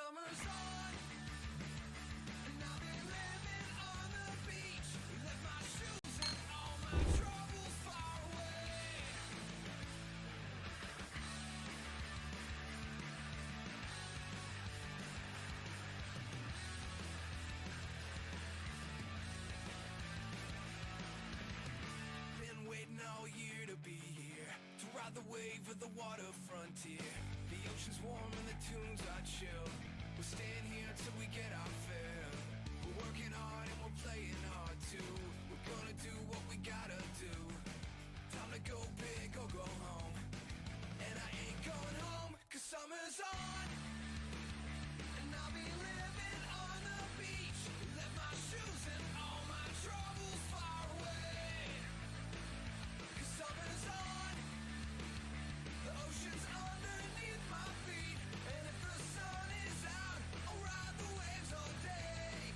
summer's on, and I've been living on the beach. Left my shoes and all my troubles far away. Been waiting all year to be here, to ride the wave of the water frontier. The ocean's warm and the tunes are chill. We'll stand here till we get our fill. We're working hard and we're playing hard too. We're gonna do what we gotta do. Time to go big or go home. And I ain't going home, 'cause summer's on. And I'll be living on the beach. Left my shoes and all my troubles far away. 'Cause summer's on. The ocean's underneath my feet. And if the sun is out, I'll ride the waves all day.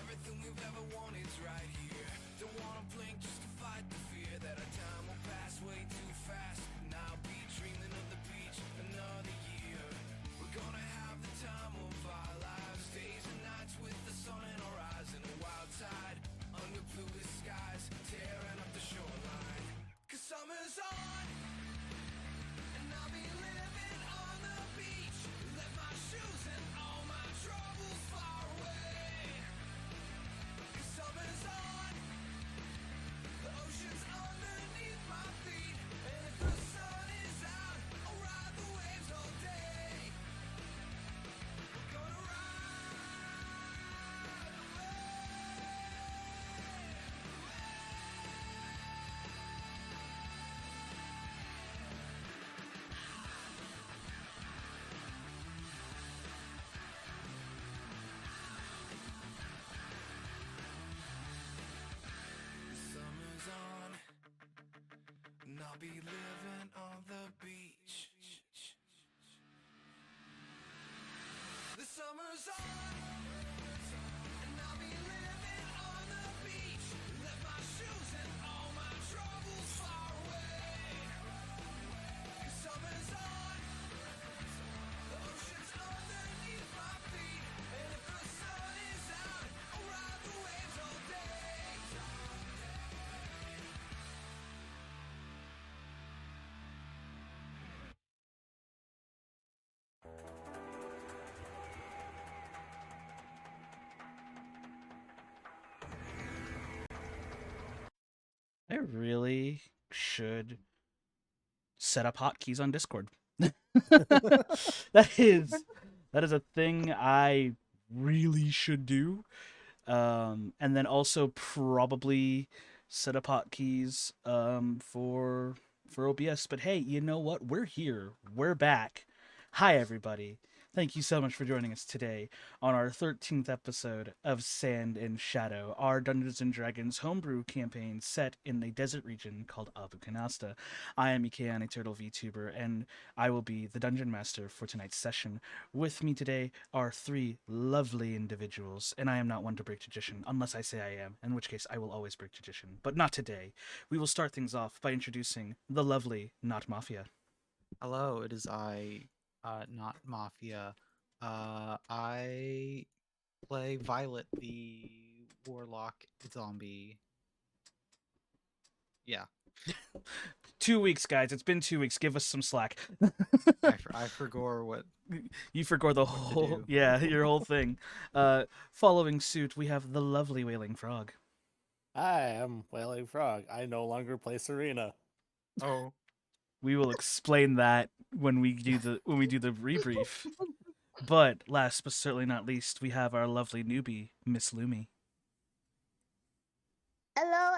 Everything we've ever wanted's right here. Don't wanna blink just to fight the fear that our time will pass way too fast. And I'll be dreaming of the beach another year. We're gonna have the time of our lives. Days and nights with the sun in our eyes. And a wild tide under bluest skies, tearing up the shoreline. 'Cause summer's on, and I'll be living on the beach. Left my shoes and all my troubles far away. 'Cause summer's on. The ocean's underneath my feet. And if the sun is out, I'll ride the waves all day. We're gonna ride The summer's on, and I'll be living on the beach. The summer's on, and I'll be living on the beach. Left my shoes and all my troubles far away. 'Cause summer's on, the ocean's underneath my feet. And if the sun is out, I'll ride the waves all day. I really should set up hotkeys on Discord. that is a thing I really should do. And then also probably set up hotkeys for OBS. But hey, you know what? We're here. We're back. Hi everybody. Thank you so much for joining us today on our 13th episode of Sand and Shadow, our Dungeons and Dragons homebrew campaign set in a desert region called Abu Canasta. I am Ikeani Turtle VTuber, and I will be the dungeon master for tonight's session. With me today are three lovely individuals, and I am not one to break tradition, unless I say I am, in which case I will always break tradition, but not today. We will start things off by introducing the lovely Not Mafia. Hello, it is I, not Mafia. I play Violet, the warlock zombie. Yeah, 2 weeks, guys. It's been 2 weeks. Give us some slack. I forgot what. You forgot the to whole, do. yeah, your whole thing. Following suit, we have the lovely Wailing Frog. Hi, I'm Wailing Frog. I no longer play Serena. Oh, We will explain that when we do the rebrief. But last but certainly not least, we have our lovely newbie, Miss Lumi. Hello.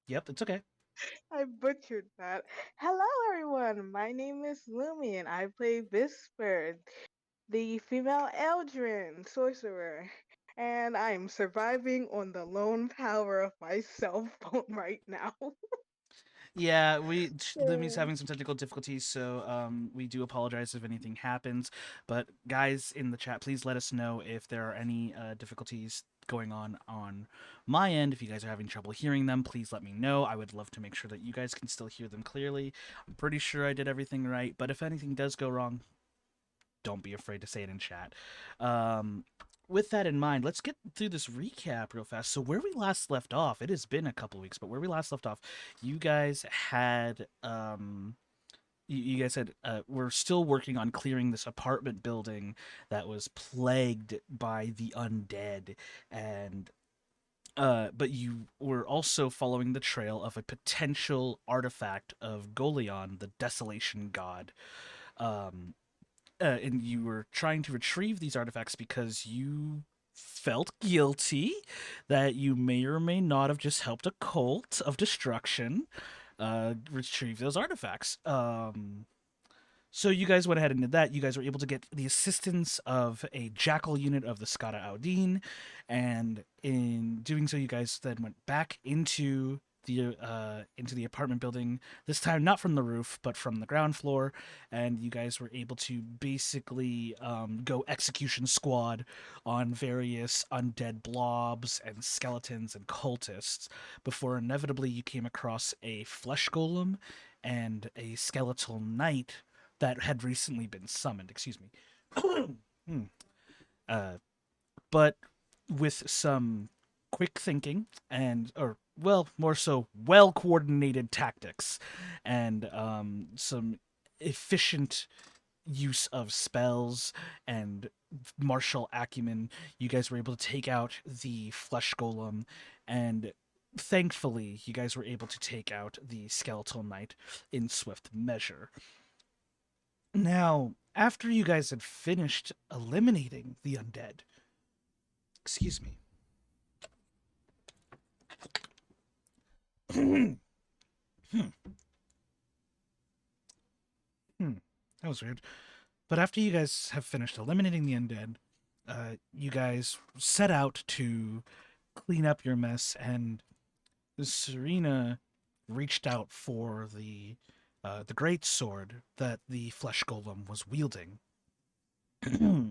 Yep, it's okay. I butchered that. Hello, everyone. My name is Lumi, and I play Visper, the female Eldrin sorcerer. And I'm surviving on the lone power of my cell phone right now. Yeah, Limmy's Yeah. having some technical difficulties, so we do apologize if anything happens. But guys in the chat, please let us know if there are any difficulties going on my end. If you guys are having trouble hearing them, please let me know. I would love to make sure that you guys can still hear them clearly. I'm pretty sure I did everything right, but if anything does go wrong, don't be afraid to say it in chat. With that in mind, let's get through this recap real fast. So where we last left off, it has been a couple weeks, but where we last left off, you guys had you guys said we're still working on clearing this apartment building that was plagued by the undead, and but you were also following the trail of a potential artifact of Golion, the Desolation God. Um, and you were trying to retrieve these artifacts because you felt guilty that you may or may not have just helped a cult of destruction retrieve those artifacts. So you guys went ahead and did that. You guys were able to get the assistance of a jackal unit of the Skada Audin, and in doing so, you guys then went back into the apartment building. This time, not from the roof, but from the ground floor, and you guys were able to basically go execution squad on various undead blobs and skeletons and cultists before inevitably you came across a flesh golem and a skeletal knight that had recently been summoned. Excuse me. Hmm. But with some quick thinking or well, more so well coordinated tactics and some efficient use of spells and martial acumen, you guys were able to take out the flesh golem, and thankfully you guys were able to take out the skeletal knight in swift measure. Now, after you guys had finished eliminating the undead, excuse me. That was weird. But after you guys have finished eliminating the undead, you guys set out to clean up your mess, and Serena reached out for the great sword that the flesh golem was wielding,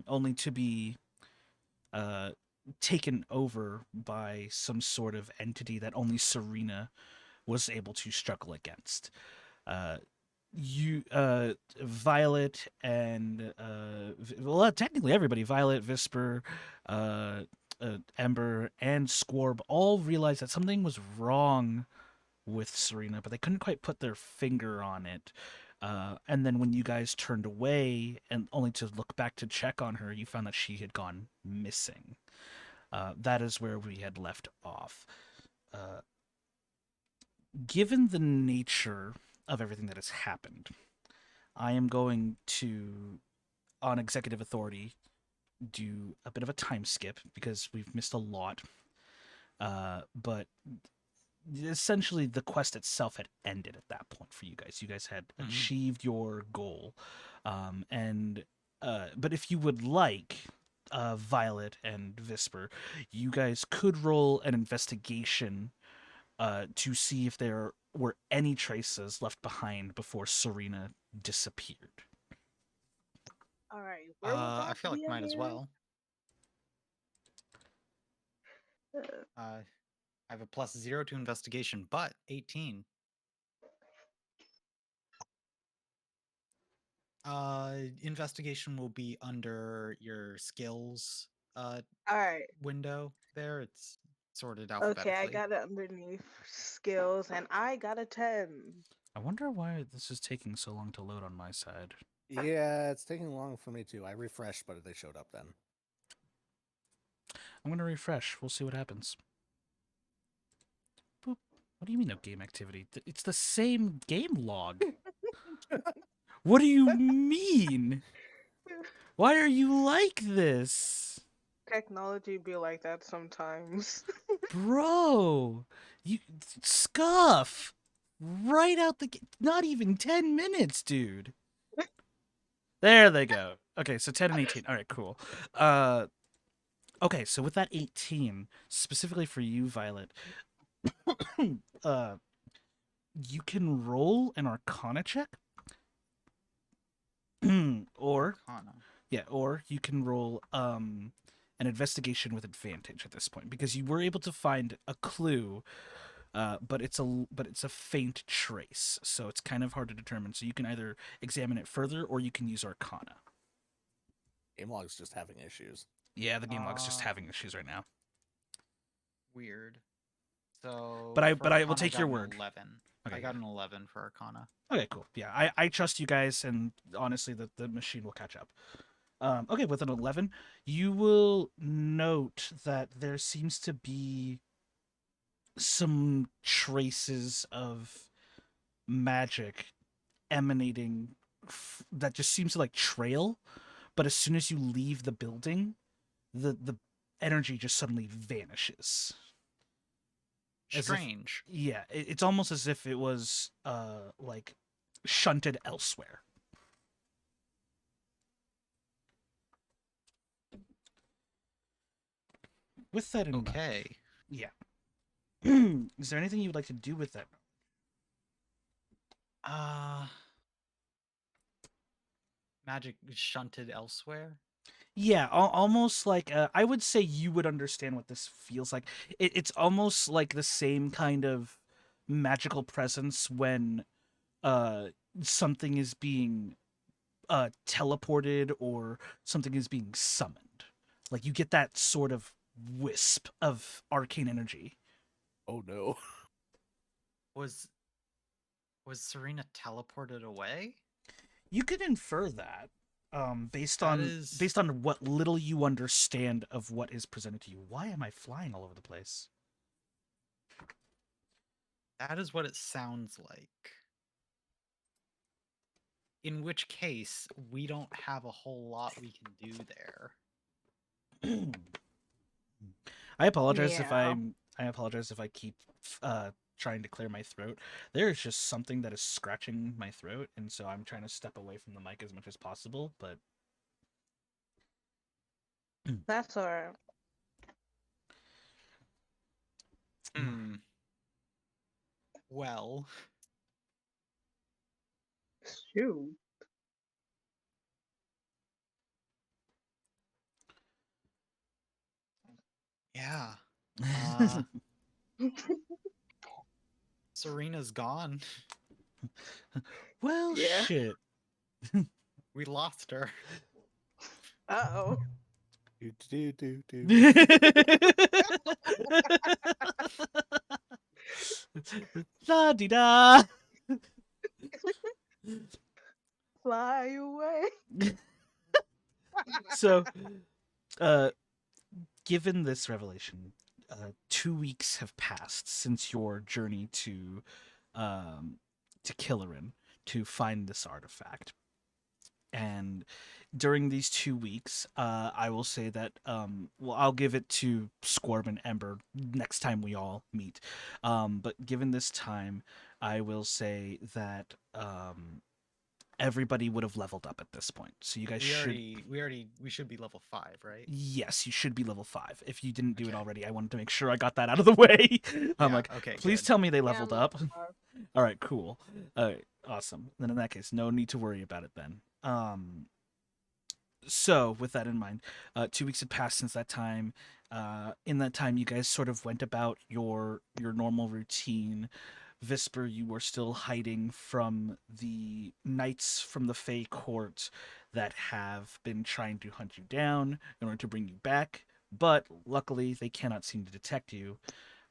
only to be taken over by some sort of entity that only Serena was able to struggle against. Violet and technically everybody, Violet, Visper, Ember, and Scorb all realized that something was wrong with Serena, but they couldn't quite put their finger on it. And then when you guys turned away and only to look back to check on her, you found that she had gone missing. That is where we had left off. Given the nature of everything that has happened, I am going to, on executive authority, do a bit of a time skip because we've missed a lot. But essentially, the quest itself had ended at that point for you guys. You guys had achieved your goal. But if you would like, Violet and Visper, you guys could roll an investigation to see if there were any traces left behind before Serena disappeared. All right. Where would I that feel like be might as again? well. I have a +0 to investigation, but 18. Investigation will be under your skills All right. window there. It's sorted Okay, alphabetically. I got it underneath skills, and I got a 10. I wonder why this is taking so long to load on my side. Yeah, it's taking long for me too. I refreshed, but they showed up then. I'm going to refresh. We'll see what happens. Boop. What do you mean no game activity? It's the same game log. What do you mean? Why are you like this? Technology be like that sometimes. Bro, you scuff right out the not even 10 minutes, dude. There they go. Okay, so 10 and 18. All right, cool. Okay, so with that 18, specifically for you, Violet, you can roll an Arcana check, or Arcana. yeah, or you can roll an investigation with advantage at this point because you were able to find a clue, but it's a faint trace, so it's kind of hard to determine. So you can either examine it further or you can use Arcana. Game log's just having issues. Yeah, the game log's just having issues right now. Weird. So, But I for will Arcana, take got your an word. 11. Okay, I got an 11 for Arcana. Okay, cool. Yeah, I trust you guys, and honestly, the machine will catch up. Okay, with an 11, you will note that there seems to be some traces of magic emanating that just seems to like trail, but as soon as you leave the building, the energy just suddenly vanishes. As if- Strange. Yeah, it's almost as if it was like shunted elsewhere. With that in mind, Okay. yeah. Is there anything you would like to do with that? Magic shunted elsewhere. Yeah, almost like I would say you would understand what this feels like. It's almost like the same kind of magical presence when uh something is being teleported or something is being summoned. Like you get that sort of wisp of arcane energy. Oh no. Was Serena teleported away? You could infer that based That on is- based on what little you understand of what is presented to you. Why am I flying all over the place? That is what it sounds like. In which case, we don't have a whole lot we can do there. I apologize if Yeah. I apologize if I keep trying to clear my throat. There is just something that is scratching my throat, and so I'm trying to step away from the mic as much as possible. But That's alright. Well, Shoot. yeah. Serena's gone. well, Yeah. shit. We lost her. Uh-oh. Do. La di da. Fly away. So, given this revelation, 2 weeks have passed since your journey to Killerin to find this artifact. And during these 2 weeks, I will say that, well, I'll give it to Squarb and Ember next time we all meet. But given this time, I will say that everybody would have leveled up at this point. So you guys should. We should be level 5, right? Yes, you should be level 5. If you didn't do it Okay. already, I wanted to make sure I got that out of the way. I'm Yeah, like, okay, please good. tell me they Yeah, leveled I'm up. level 5. All right, cool. Awesome. Then in that case, no need to worry about it then. So with that in mind, 2 weeks had passed since that time. In that time, you guys sort of went about your normal routine. Visper, you were still hiding from the knights from the Fey court that have been trying to hunt you down in order to bring you back. But luckily, they cannot seem to detect you.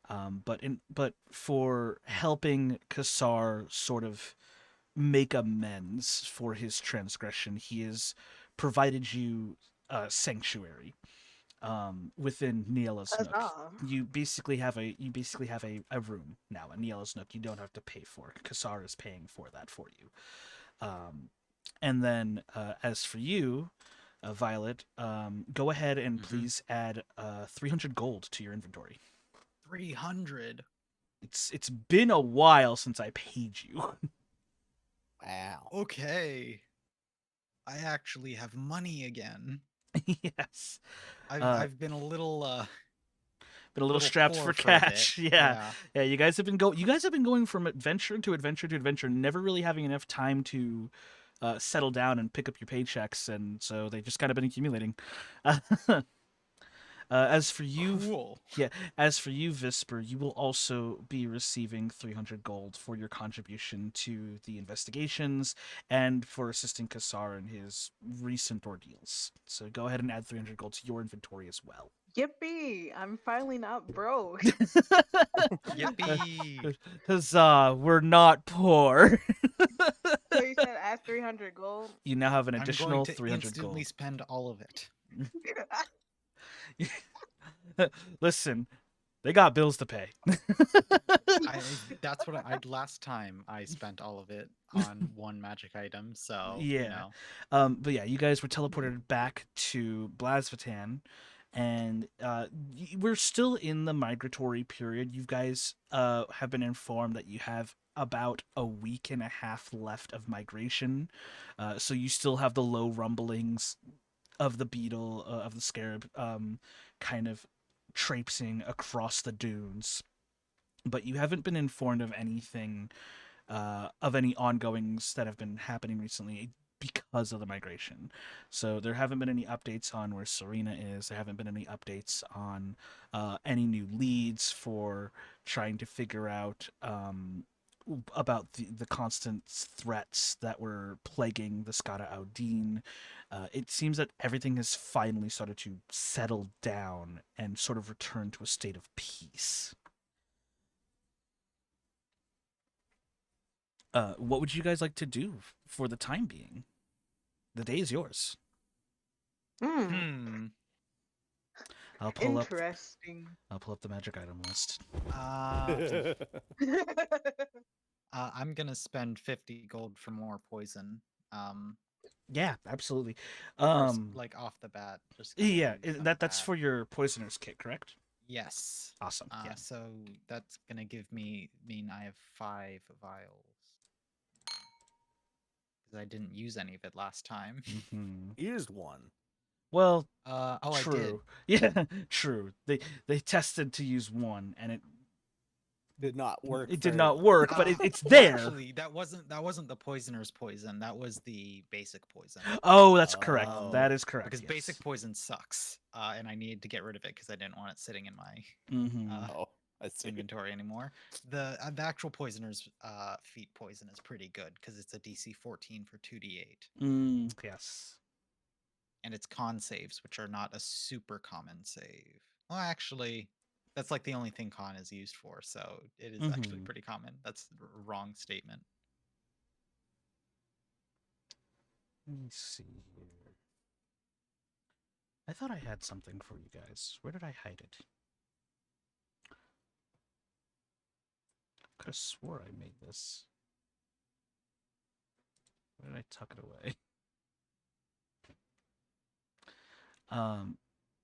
But for helping Kassar sort of make amends for his transgression, he has provided you sanctuary within Niela's Nook. Huzzah. You basically have a room now at Niela's Nook. You don't have to pay for. Kassar is paying for that for you. And then as for you, Violet, go ahead and please add 300 gold to your inventory. 300. It's been a while since I paid you. Wow. Okay. I actually have money again. Yes. I've been a little been a little strapped for poor a bit. cash. Yeah. Yeah, you guys have been going from adventure to adventure to adventure, never really having enough time to settle down and pick up your paychecks, and so they've just kind of been accumulating. As for you, Cool. yeah, as for you, Visper, you will also be receiving 300 gold for your contribution to the investigations and for assisting Kassar in his recent ordeals. So go ahead and add 300 gold to your inventory as well. Yippee! I'm finally not broke. Yippee! Huzzah, we're not poor. So you said add 300 gold? You now have an I'm additional going to 300 instantly gold. spend all of it. Listen, they got bills to pay. That's what last time I spent all of it on one magic item. So Yeah. you know. But yeah, you guys were teleported back to Blasvatan, and we're still in the migratory period. You guys have been informed that you have about a week and a half left of migration, so you still have the low rumblings of the beetle, of the scarab, kind of traipsing across the dunes. But you haven't been informed of anything, of any ongoings that have been happening recently because of the migration. So there haven't been any updates on where Serena is. There haven't been any updates on any new leads for trying to figure out about the constant threats that were plaguing the Skada Audine. It seems that everything has finally started to settle down and sort of return to a state of peace. What would you guys like to do for the time being? The day is yours. Hmm. I'll pull up Interesting. the magic item list. I'm gonna spend 50 gold for more poison. Yeah, absolutely. Like off the bat, just kinda Yeah, leave it at that's that. for your poisoner's kit, correct? Yes. Awesome. Yeah. So that's gonna mean I have 5 vials. Because I didn't use any of it last time. Mhm. Used one. Well, Oh, I did. true. Yeah, true. They tested to use one, and it Did not work. it did very not well. work, but it's Well, there. actually, that wasn't the poisoner's poison. That was the basic poison. Oh, that's correct. Oh. That is correct. Because yes. basic poison sucks, and I needed to get rid of it because I didn't want it sitting in my Mhm. Oh, I see. inventory anymore. The actual poisoner's feet poison is pretty good because it's a DC 14 for 2d8, Yes. and it's con saves, which are not a super common save. Well, actually, that's like the only thing con is used for, so it is actually Mhm. pretty common. That's the wrong statement. Let me see here. I thought I had something for you guys. Where did I hide it? Could have swore I made this. Where did I tuck it away?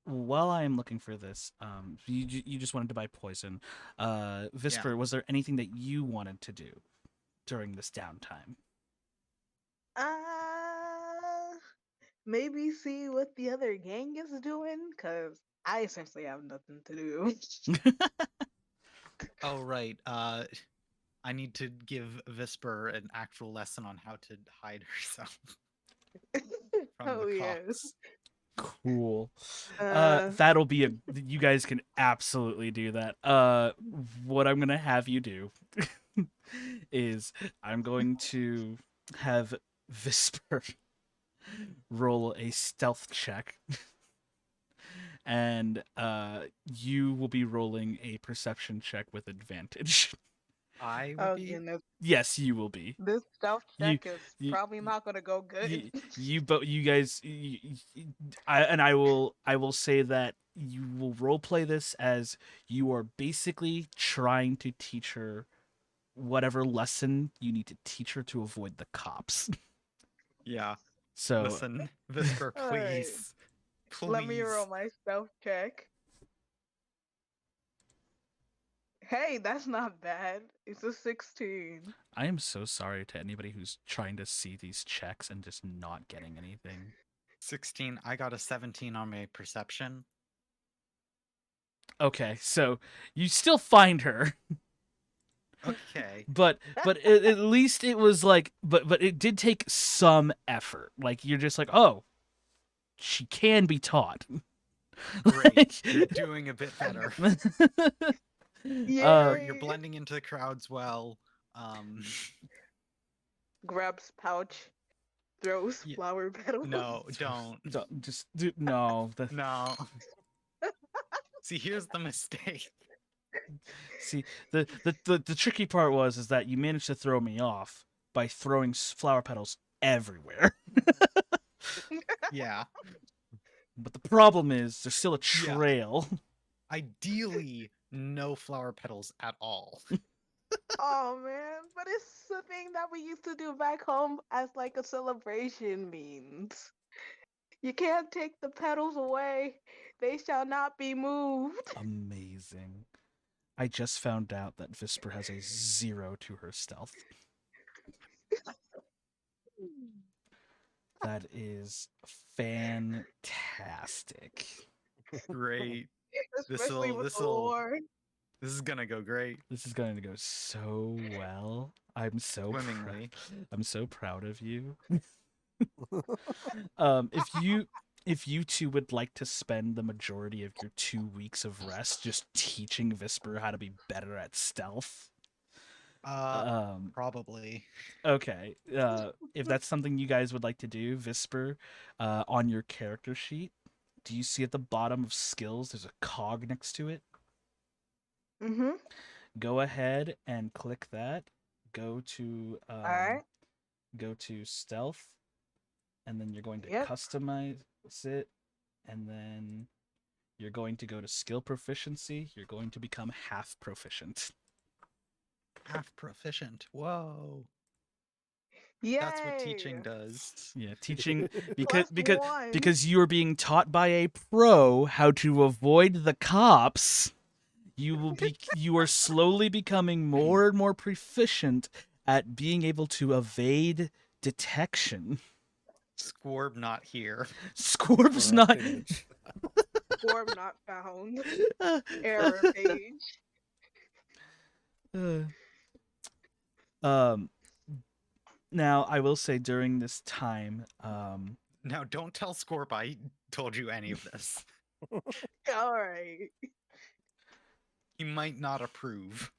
While I am looking for this, you just wanted to buy poison. Visper, was there anything that you wanted to do during this downtime? Maybe see what the other gang is doing, cause I essentially have nothing to do. Oh right. I need to give Visper an actual lesson on how to hide herself from Oh the yes. cops. Cool. Uh, That'll be you guys can absolutely do that. What I'm gonna have you do is I'm going to have Visper roll a stealth check. And you will be rolling a perception check with advantage. I would oh be. goodness, Yes, you will be. this stealth You- check is you- probably not gonna go good. You guys, I will say that you will roleplay this as you are basically trying to teach her whatever lesson you need to teach her to avoid the cops. Yeah. So Listen, Visper, All right. please. Please. Let me roll my stealth check. Hey, that's not bad. It's a 16. I am so sorry to anybody who's trying to see these checks and just not getting anything. 16. I got a 17 on my perception. Okay, so you still find her, Okay. but at least it was like, but it did take some effort. Like you're just like, oh, she can be taught. Great. You're doing a bit better. Uh, You're Yay! blending into the crowds well. Um, Grabs pouch, throws Yeah, flower petals. no, don't. no. No. See, here's the mistake. See, the tricky part is that you managed to throw me off by throwing flower petals everywhere. Yeah. But the problem is there's still a Yeah. trail. Ideally, no flower petals at all. Oh man, but it's the thing that we used to do back home as like a celebration means. You can't take the petals away. They shall not be moved. Amazing. I just found out that Visper has a 0 to her stealth. That is fantastic. Great. Especially with the lore. This is gonna go great. This is going to go so well. I'm so Swimmingly. I'm so proud of you. If you two would like to spend the majority of your 2 weeks of rest just teaching Visper how to be better at stealth. Probably. Okay. If that's something you guys would like to do, Visper, on your character sheet, do you see at the bottom of skills there's a cog next to it? Mm-hmm. Go ahead and click that. Go to Alright. go to stealth, and then you're going to Yep. customize it, and then you're going to go to skill proficiency. You're going to become half proficient. Half proficient. Whoa. Yay! That's what teaching does. Yeah, teaching Plus one. because you are being taught by a pro how to avoid the cops. You are slowly becoming more and more proficient at being able to evade detection. Squorb not here. Scorb's not. Corrupting the ch- Form not found. Error page. Now I will say during this time, Now, don't tell Scorp I told you any of this. Alright. He might not approve.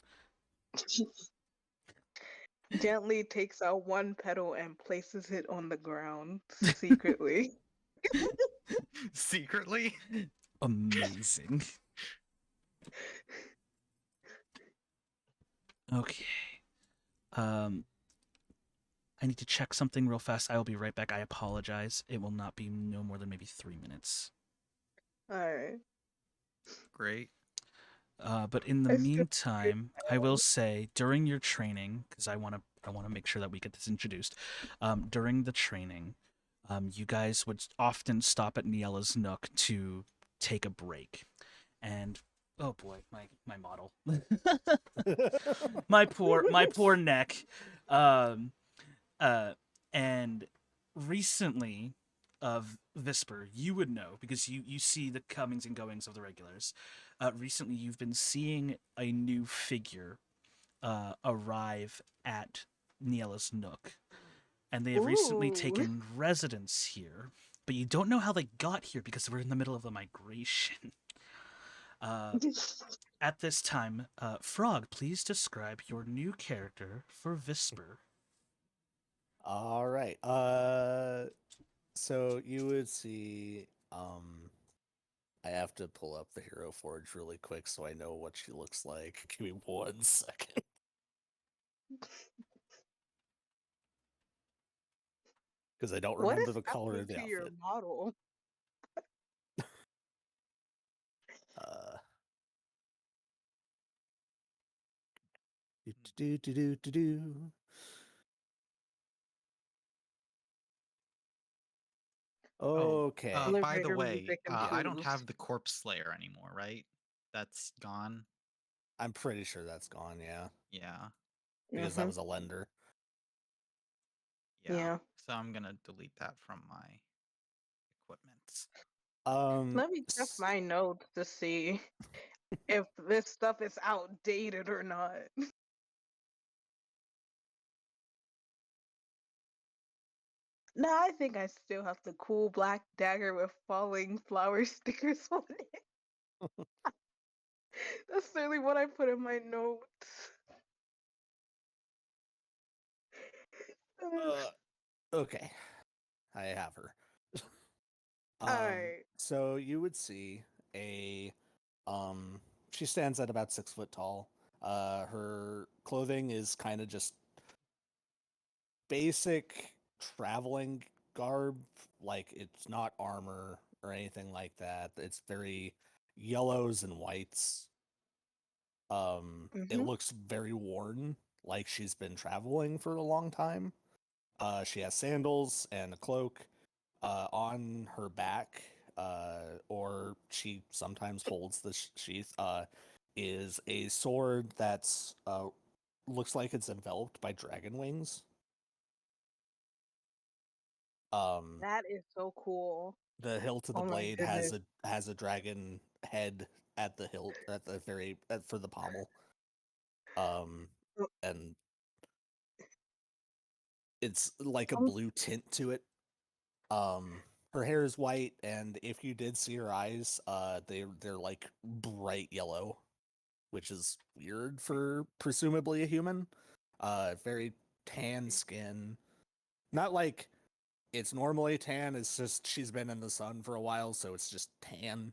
Gently takes out one petal and places it on the ground secretly. Secretly? amazing. Okay. I need to check something real fast. I will be right back. I apologize. It will not be no more than maybe 3 minutes. Alright. Great. But in the It's just- meantime, I will say during your training, because I want to make sure that we get this introduced. During the training, you guys would often stop at Niella's Nook to take a break, and oh boy, my model, my poor neck. And recently, Visper, you would know because you see the comings and goings of the regulars. Recently, you've been seeing a new figure arrive at Niella's Nook, and they have recently Ooh. taken residence here. But you don't know how they got here because we're in the middle of the migration. At this time, Frog, please describe your new character for Visper. All right. So you would see. I have to pull up the Hero Forge really quick so I know what she looks like. Give me 1 second. Because I don't What remember is the color of the happening to your outfit. model? Do. Okay. By the Elevator way, music I don't improves. have the Corpse Slayer anymore, right? That's gone. I'm pretty sure that's gone, yeah. Yeah. Because that Mhm. was a lender. Yeah. Yeah. So I'm gonna delete that from my equipment. Let me check s- my notes to see. if this stuff is outdated or not. No, I think I still have the cool black dagger with falling flower stickers on it. That's certainly what I put in my notes. Okay, I have her. Alright. So you would see a she stands at about 6 foot tall. Her clothing is kind of just basic traveling garb, like it's not armor or anything like that. It's very yellows and whites. It Mhm. looks very worn, like she's been traveling for a long time. She has sandals and a cloak. On her back, or she sometimes holds the sheath, is a sword that's looks like it's enveloped by dragon wings. That is so cool. The hilt of the Oh my blade goodness. has a dragon head at the hilt at the for the pommel. Oh, And it's like a um, blue tint to it. Her hair is white, and if you did see her eyes, they're like bright yellow, which is weird for presumably a human. Very tan skin. Not like it's normally tan, it's just she's been in the sun for a while, so it's just tan.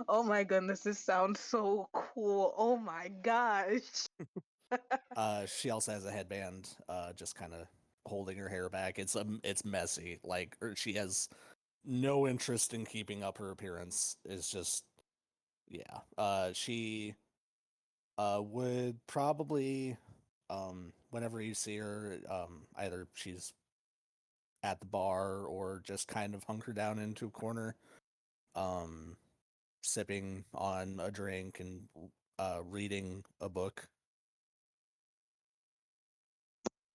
oh my goodness, this sounds so cool. Oh my gosh. She also has a headband, just kind of holding her hair back. It's messy. Like she has no interest in keeping up her appearance. It's just yeah. She would probably whenever you see her, either she's at the bar or just kind of hunker down into a corner, um, sipping on a drink and reading a book.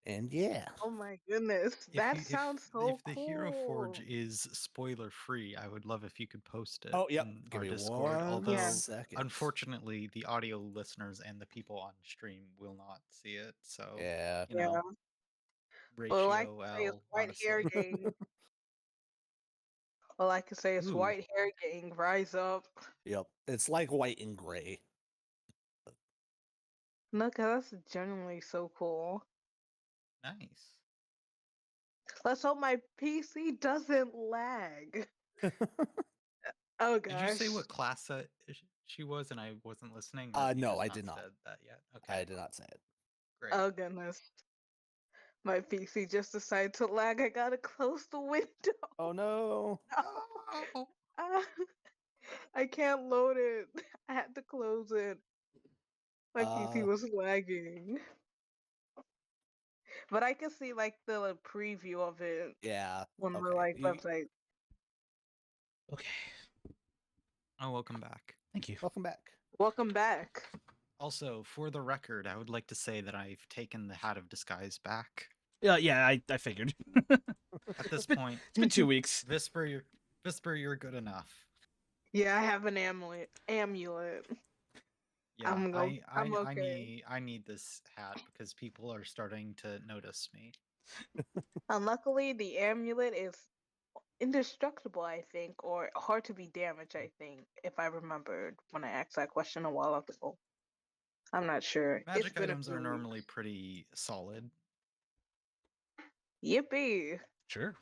And yeah. Oh my goodness. That sounds so if the Hero Forge cool. is spoiler free, I would love if you could post it Oh, yep. in Give our me Discord. one Although Yeah. second. unfortunately the audio listeners and the people on stream will not see it. So Yeah. you Yeah. know, Well, I ratio can say it's L, white hair honestly. gang. Well, I can say it's Ooh. white hair gang. Rise up. Yep. It's like white and gray. Look, that's genuinely so cool. Nice. Let's hope my PC doesn't lag. Oh Did you say gosh. what class she was and I wasn't listening? Or you No, just I did not. said that yet. Okay, I did not say it. great. Oh goodness. My PC just decided to lag. I gotta close the window. Oh no. Oh. Ah, I can't load it. I had to close it. My PC was lagging. But I can see like the preview of it Yeah. on the Okay. like website. Okay. Oh, welcome back. Thank you. Welcome back. Welcome back. Also, for the record, I would like to say that I've taken the Hat of Disguise back. Yeah, I figured. At this point, It's been 2 weeks. Visper, you're good enough. Yeah, I have an amulet. Yeah, I'm okay. I need this hat because people are starting to notice me. And luckily, the amulet is indestructible, I think, or hard to be damaged, I think, if I remembered when I asked that question a while ago. I'm not sure. It's Magic been a items few are normally weeks. pretty solid. Yippee! Sure.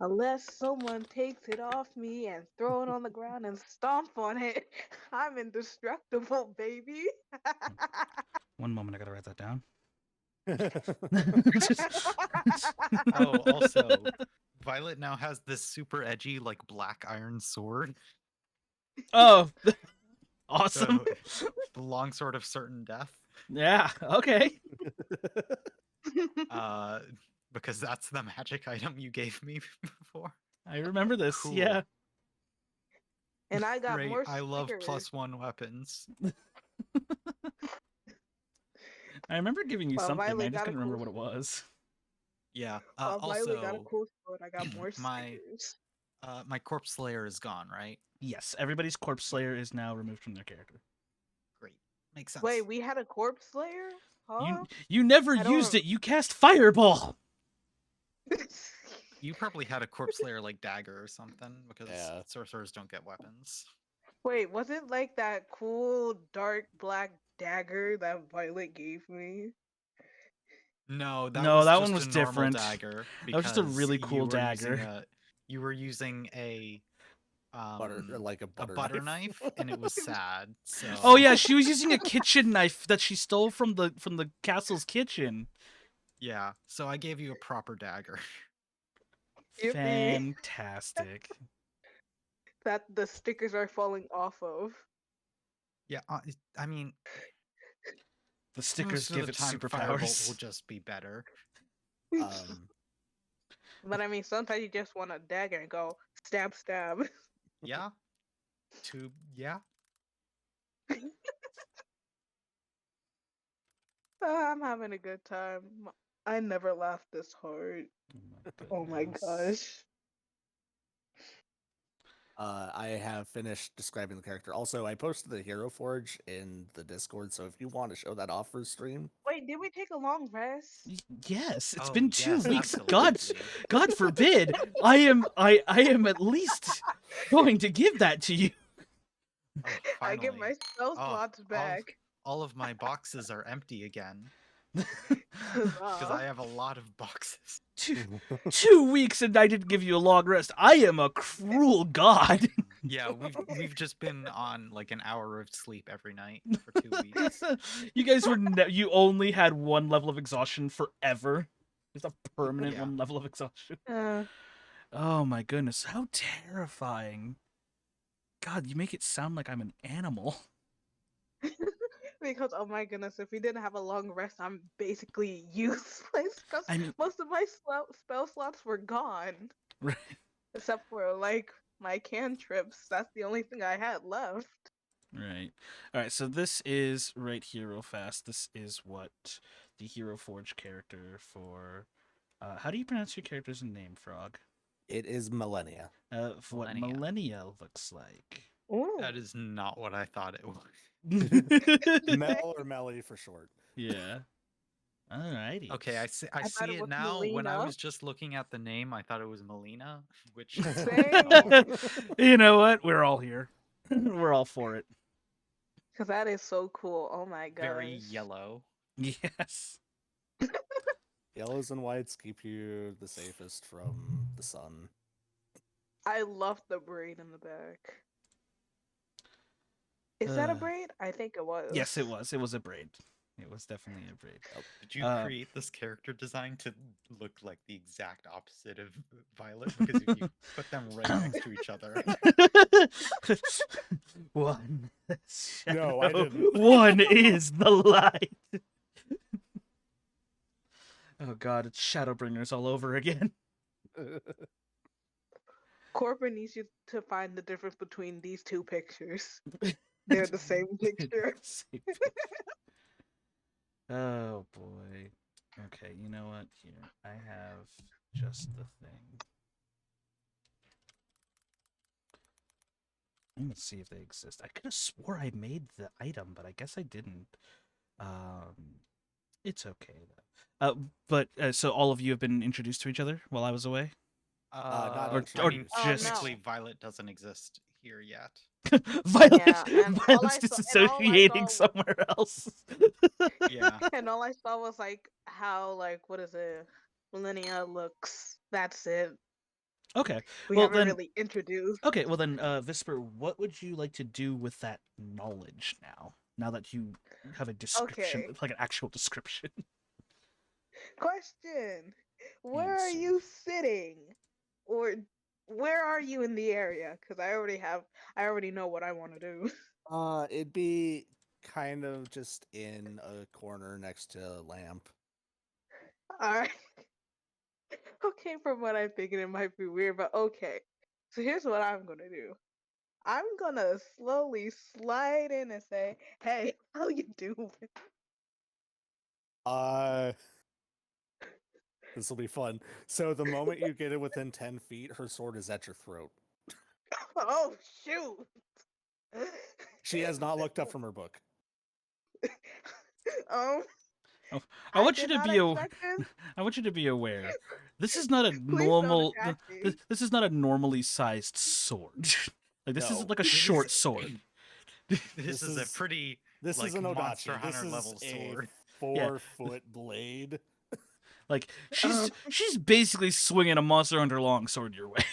Unless someone takes it off me and throw it on the ground and stomp on it, I'm indestructible, baby. 1 moment, I gotta write that down. Oh, also, Violet now has this super edgy, like, black iron sword. Oh, awesome. So, the longsword of certain death. Yeah, okay. Because that's the magic item you gave me before. I remember this. Cool. Yeah. And I got Great. more I love stickers. +1 weapons. I remember giving you Well, something. I Violet just got a couldn't remember cool. what it was. Yeah. Violet got a Also, cool sword. I got more my stickers. my corpse slayer is gone, right? Yes, everybody's corpse slayer is now removed from their character. Great. Makes sense. Wait, we had a corpse slayer? Huh? You never I don't used rem- it. You cast fireball. You probably had a corpse slayer like dagger or something because Yeah. sorcerers don't get weapons. Wait, was it like that cool dark black dagger that Violet gave me? No, that No, was that just one was a normal different. dagger. That was just a because really you cool were using dagger. you were using a Butter, like a butter, butter knife, and it was sad. So Oh yeah, she was using a kitchen knife that she stole from the castle's kitchen. yeah. So I gave you a proper dagger. Yippee. Fantastic. That the stickers are falling off of. Yeah, I mean, The stickers most of give the it time, Firebolt will superpowers. just be better. But I mean, sometimes you just want a dagger and go stab, stab. Yeah. Yeah. I'm having a good time. I never laughed this hard. Oh my goodness. gosh. I have finished describing the character. Also, I posted the Hero Forge in the Discord, so if you want to show that off for stream, Wait, did we take a long rest? Yes, it's Oh, been 2 yes, weeks. absolutely. God forbid. I am at least going to give that to you. Oh, I get my finally. spell Oh, slots back. All of my boxes are empty again because Huzzah. I have a lot of boxes. 2 weeks and I didn't give you a long rest. I am a cruel god. Yeah, we've just been on like an hour of sleep every night for 2 weeks. You guys were you only had one level of exhaustion forever. Just a permanent Yeah. one level of exhaustion. Uh, Oh my goodness, how terrifying. God, you make it sound like I'm an animal. because oh my goodness, if we didn't have a long rest, I'm basically useless. Because I mean, most of my spell slots were gone, right. except for like my cantrips. That's the only thing I had left. Right. All right. So this is right here, real fast. This is what the Hero Forge character for. How do you pronounce your character's name, Frog? it is Millennia. For what Millennia. Millennia looks like. Ooh. That is not what I thought it was. Mel or Melly for short. Yeah. Alrighty. Okay, I see thought see it it was now. When I Melina. was just looking at the name, I thought it was Melina, which Same. You know what? We're all here. We're all for it. Because that is so cool. Oh my gosh. very yellow. Yes. Yellows and whites keep you the safest from the sun. I love the braid in the back. Is that a braid? I think it was. Yes, it was. It was a braid. It was definitely a braid. Did you create this character design to look like the exact opposite of Violet? Because you put them right next to each other. One. No, I shadow, didn't. One is the light. Oh god, it's Shadowbringers all over again. Corbin needs you to find the difference between these two pictures. They're the same picture. Same picture. Oh boy. Okay, you know what? Here, I have just the thing. Let's see if they exist. I could have swore I made the item, but I guess I didn't. It's okay though. So all of you have been introduced to each other while I was away. Not Or Oh, just no. technically, Violet doesn't exist here yet. Violence, Yeah, and all violence I saw- and all I disassociating saw- somewhere else. Yeah. And all I saw was like how what is it? Millennia looks. That's it. Okay. We Well, haven't then- really introduced. Okay, well then, Visper, what would you like to do with that knowledge now? Now that you have a description, Okay. like an actual description. Question: Where are Answer. you sitting, or where are you in the area? Because I already know what I want to do. It'd be kind of just in a corner next to a lamp. All right. Okay, from what I'm thinking, it might be weird, but okay. So here's what I'm gonna do. I'm gonna slowly slide in and say, "Hey, how you doing?" This will be fun. So the moment you get it within 10 feet, her sword is at your throat. Oh shoot! She has not looked up from her book. Um, I I want you did to not be expect this. I want you to be aware. This is not a Please don't normal. attack me. This is not a normally sized sword. Like this is No. like a short sword. This This is a is- pretty This like is an Monster Odachi. This Hunter is level a sword. 4-foot blade. Like Um, she's basically swinging a Monster Hunter longsword your way.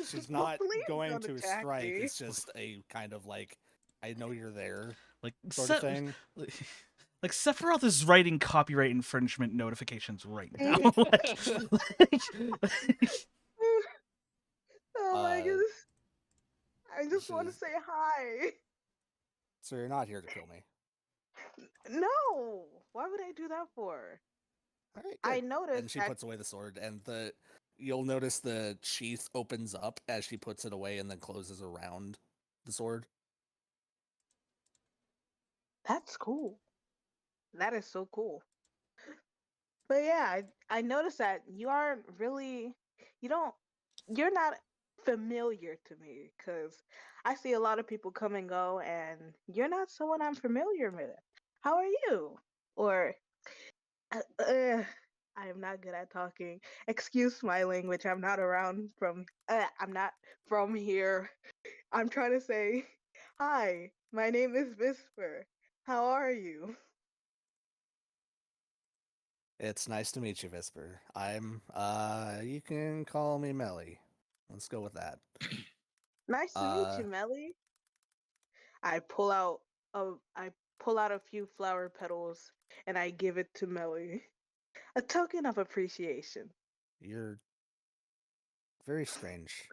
She's not Please going don't to attack strike. me. It's just a kind of like, I know you're there Like sort of thing. Like Sephiroth is writing copyright infringement notifications right now. Oh my Uh, goodness! I just want to she's- say hi. So you're not here to kill me. No, why would I do that for? All right, I good. noticed And she that. puts away the sword, and you'll notice the sheath opens up as she puts it away and then closes around the sword. That's cool. That is so cool. But yeah, I noticed that you aren't really, you don't, you're not familiar to me because I see a lot of people come and go, and you're not someone I'm familiar with. How are you? Or, uh, uh, I am not good at talking. Excuse my language. I'm not around from, I'm not from here. I'm trying to say, hi, my name is Whisper. How are you? It's nice to meet you, Visper. You can call me Melly. Let's go with that. Nice to meet you, Melly. I pull out a few flower petals and I give it to Melly. A token of appreciation. You're very strange.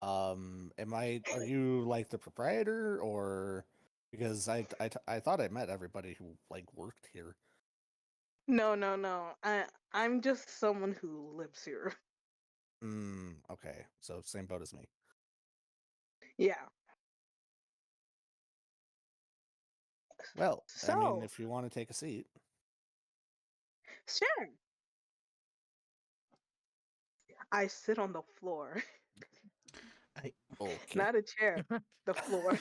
Are you like the proprietor, or because I thought I met everybody who like worked here. No. I'm just someone who lives here. Okay. So same boat as me. Yeah. Well, I mean, So, if you want to take a seat. sure. I sit on the floor. Okay. Not a chair. The floor.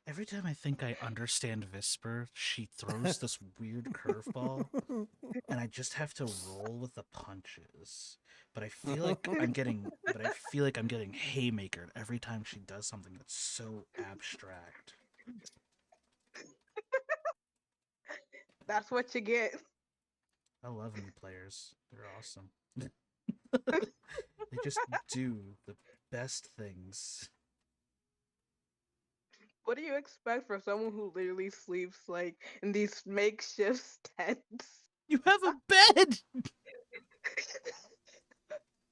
Every time I think I understand Visper, she throws this weird curveball, and I just have to roll with the punches. But I feel like I'm getting haymakered every time she does something that's so abstract. That's what you get. I love new players. They're awesome. They just do the best things. What do you expect for someone who literally sleeps like in these makeshift tents? You have a bed.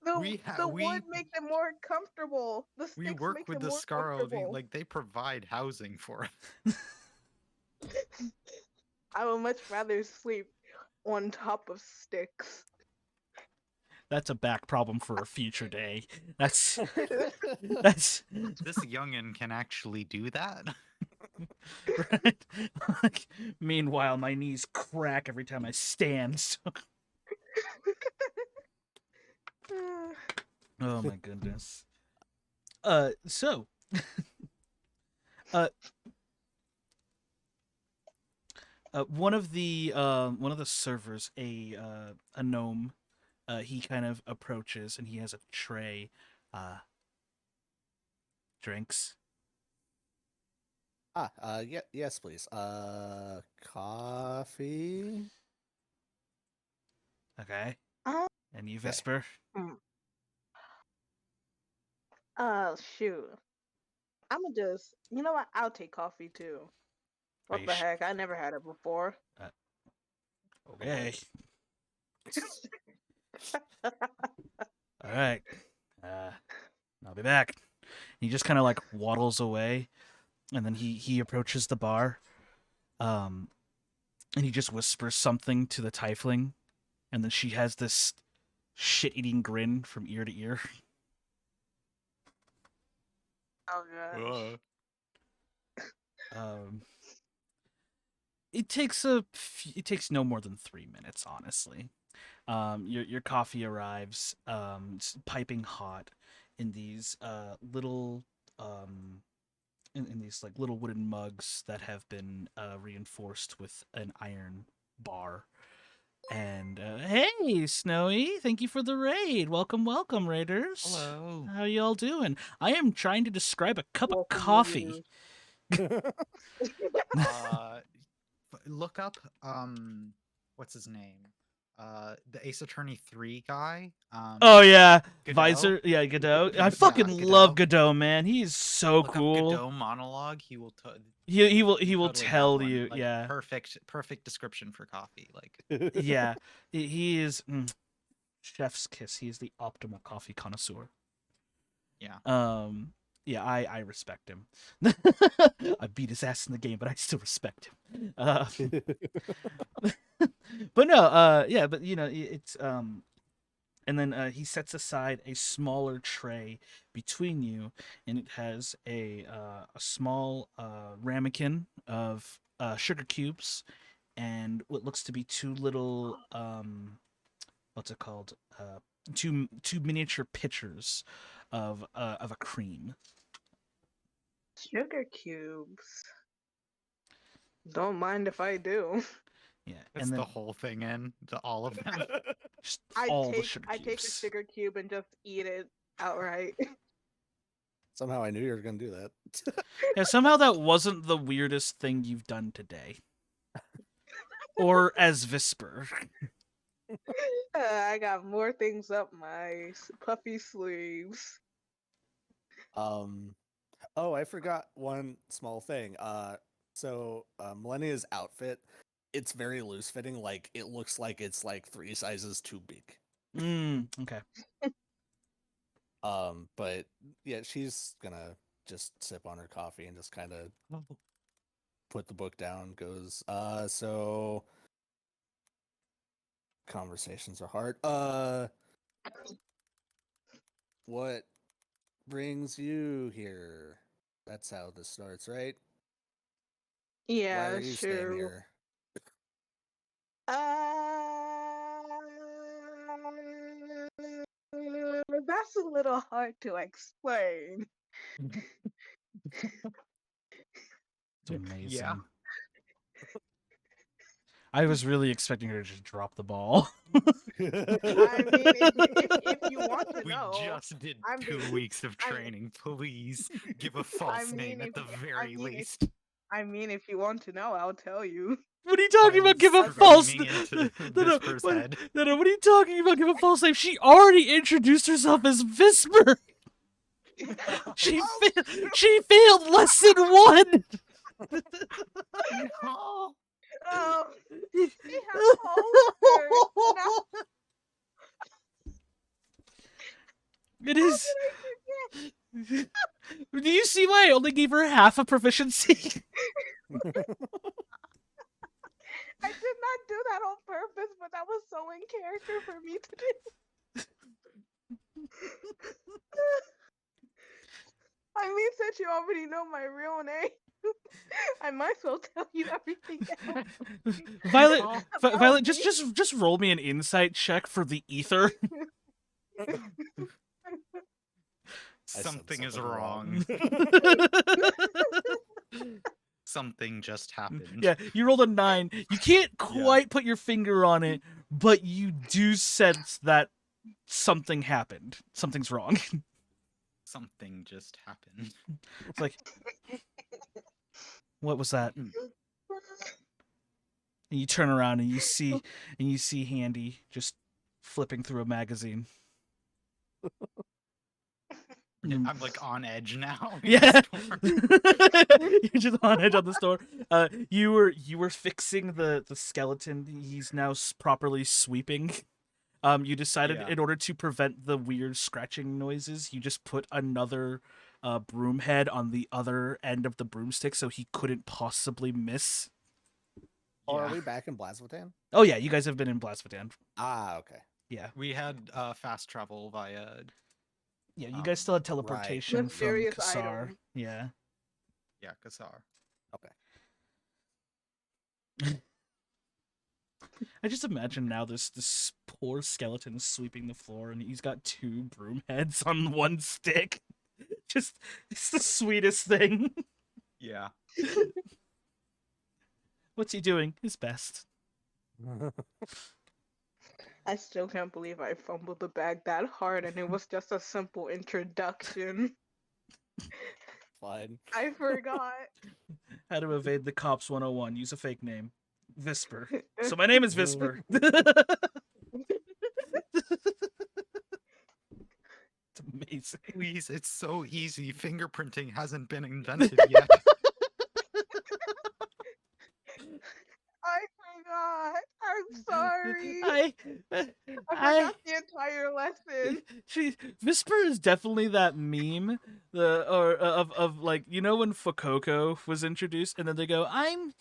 The wood makes it more comfortable. The We sticks work makes with it the more Scaro. comfortable. Like they provide housing for us. I would much rather sleep on top of sticks. That's a back problem for a future day. That's This youngin can actually do that. right. Like, meanwhile, my knees crack every time I stand. So. Oh my goodness. So one of the servers, a gnome, he kind of approaches and he has a tray, drinks. Yeah, yes, please. Coffee. Okay. Uh, And you, Vesper? Shoot. I'ma just, you know what? I'll take coffee too. What you the heck? I never had it before. Okay. All right. I'll be back. He just kind of like waddles away, and then he approaches the bar, and he just whispers something to the tiefling, and then she has this shit-eating grin from ear to ear. Oh gosh. It takes no more than 3 minutes, honestly. Your coffee arrives, piping hot, in these little in these like little wooden mugs that have been reinforced with an iron bar. And hey, Snowy, thank you for the raid. Welcome, welcome, raiders. Hello. How y'all doing? I am trying to describe a cup of Welcome, coffee. Look up what's his name? The Ace Attorney 3 guy. Oh yeah, Godot? Visor. Yeah, Godot. I Yeah, fucking love Godot. Godot, man. He's so Look cool. up Godot monologue. He will He will totally have tell one, you. like, Yeah, perfect description for coffee. Like yeah. He is chef's kiss. He is the optimal coffee connoisseur. yeah. Yeah, I respect him. I beat his ass in the game, but I still respect him. But no, yeah, but you know, it's and then he sets aside a smaller tray between you, and it has a small ramekin of sugar cubes, and what looks to be two little what's it called? Two miniature pitchers of a cream. Sugar cubes. Don't mind if I do. Yeah, It's and then the whole thing in all of them. just I all the take sugar I cubes. take a sugar cube and just eat it outright. Somehow I knew you were gonna do that. Yeah, somehow that wasn't the weirdest thing you've done today. Or as Visper. I got more things up my puffy sleeves. Oh, I forgot one small thing. So Millennia's outfit, it's very loose fitting. Like it looks like it's like 3 sizes too big. Okay. But yeah, she's gonna just sip on her coffee and just kind of put the book down. Goes, so conversations are hard. What brings you here? That's how this starts, right? Why Yeah, are you staying sure. here? That's a little hard to explain. It's amazing. Yeah. I was really expecting her to just drop the ball. I mean, if you want to We know, just did I'm 2 being- weeks of I'm- training. Please give a false name mean, at the if- very mean, if- least. I mean, if you want to know, I'll tell you. What are you talking about? Give a Violence false screaming into no, no, Visper's what, head. no, what are you talking about? Give a false name. She already introduced herself as Visper. She she failed lesson 1. No. She has posters. Now, It is. Do you see why I only gave her half a proficiency? I did not do that on purpose, but that was so in character for me to do. I mean, since you already know my real name, I might as well tell you everything else. Violet, Oh. Violet, just roll me an insight check for the ether. said Something is something wrong. wrong. Something just happened. Yeah, you rolled a 9. You can't quite put your finger on it, but you do sense that something happened. Something's wrong. Something just happened. It's like, what was that? And you turn around and you see Handy just flipping through a magazine. I'm like on edge now. in Yeah, the store. you're just on edge on the store. You were fixing the skeleton. He's now properly sweeping. You decided Yeah. in order to prevent the weird scratching noises, you just put another broom head on the other end of the broomstick, so he couldn't possibly miss. Oh, are Yeah. we back in Blasphatan? Oh yeah, you guys have been in Blasphatan. Ah, okay. Yeah, We had fast travel via yeah. You guys still had teleportation from Mysterious Kassar. item. Yeah. Kassar. I just imagine now this poor skeleton is sweeping the floor, and he's got 2 broom heads on 1 stick. Just, it's the sweetest thing. Yeah. What's he doing? His best. I still can't believe I fumbled the bag that hard and it was just a simple introduction. Fine. I forgot. How to evade the cops 101. Use a fake name. Visper. So my name is Visper. It's amazing. Please, it's so easy. Fingerprinting hasn't been invented yet. I forgot. I'm sorry. I forgot the entire lesson. Visper is definitely that meme of like, you know, when Fuecoco was introduced and then they go, I'm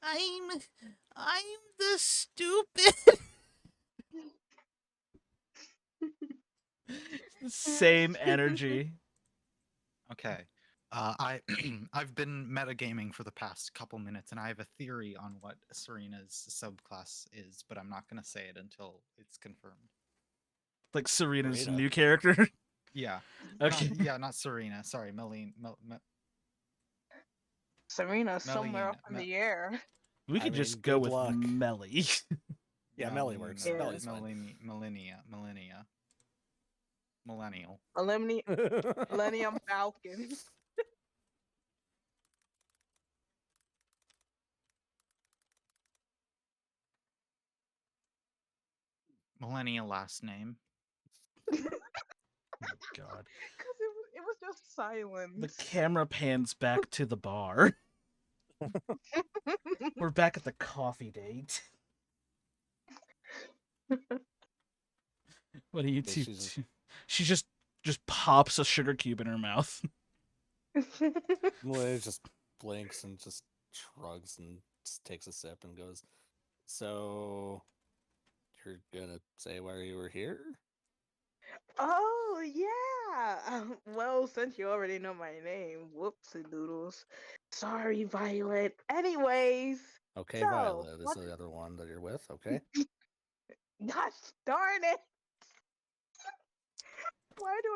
the stupid. Same energy. Okay. I've been metagaming for the past couple minutes, and I have a theory on what Serena's subclass is, but I'm not gonna say it until it's confirmed. Like Serena's Serena. new character. Yeah. Okay. Not Serena. Sorry, Meline. Serena's somewhere Melina, up in the air. We I could just mean, go good with luck. Melly. Yeah, Melly works. Yeah. Melly's fine. Millennial. Millennium Falcon. Millennial last name. God. Because it was just silence. The camera pans back to the bar. We're back at the coffee date. What do you Okay, two? she's- do? She just pops a sugar cube in her mouth. Melly just blinks and just shrugs and just takes a sip and goes, "So, you're gonna say why you were here?" Oh yeah. Well, since you already know my name, whoopsie doodles. Sorry, Violet. Anyways, Okay, So, Violet is what- the other one that you're with. Okay. gosh darn it. Why do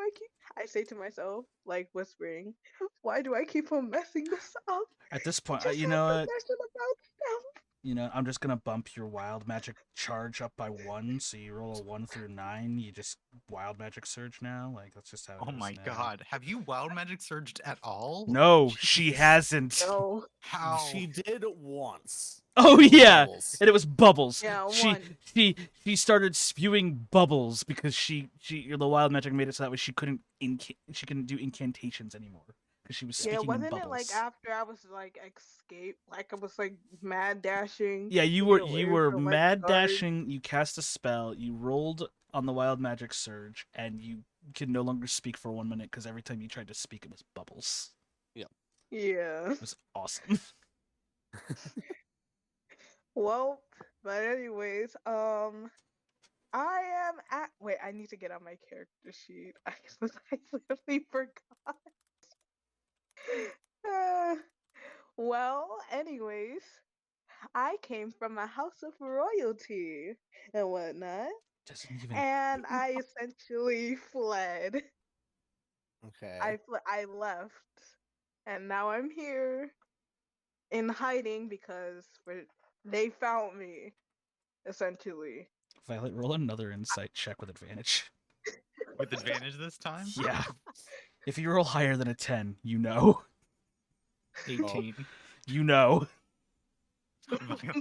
I say to myself, like whispering, why do I keep on messing this up? At this point, Just you have know what? possession about them. You know, I'm just gonna bump your wild magic charge up by 1, so you roll a 1 through 9. You just wild magic surge now. Like that's just how. It Oh is my now. god. Have you wild magic surged at all? No, she hasn't. No. How? She did once. Oh With yeah, bubbles. and it was bubbles. Yeah, she one. she started spewing bubbles because she the wild magic made it so that way she couldn't do incantations anymore because she was speaking Yeah, in wasn't bubbles. it like after I was like escape, like I was like mad dashing? Yeah, you to were get you away were from, like, mad guards? dashing. You cast a spell. You rolled on the wild magic surge, and you could no longer speak for 1 minute because every time you tried to speak, it was bubbles. Yeah. It was awesome. Well, but anyways, I am at. Wait, I need to get on my character sheet. I literally forgot. Well, anyways, I came from a house of royalty and whatnot, Doesn't even. and I essentially fled. Okay. I left, and now I'm here in hiding because they found me, essentially. Violet, roll another insight check with advantage. With advantage this time? Yeah. If you roll higher than a 10, you know. 18. You know. Over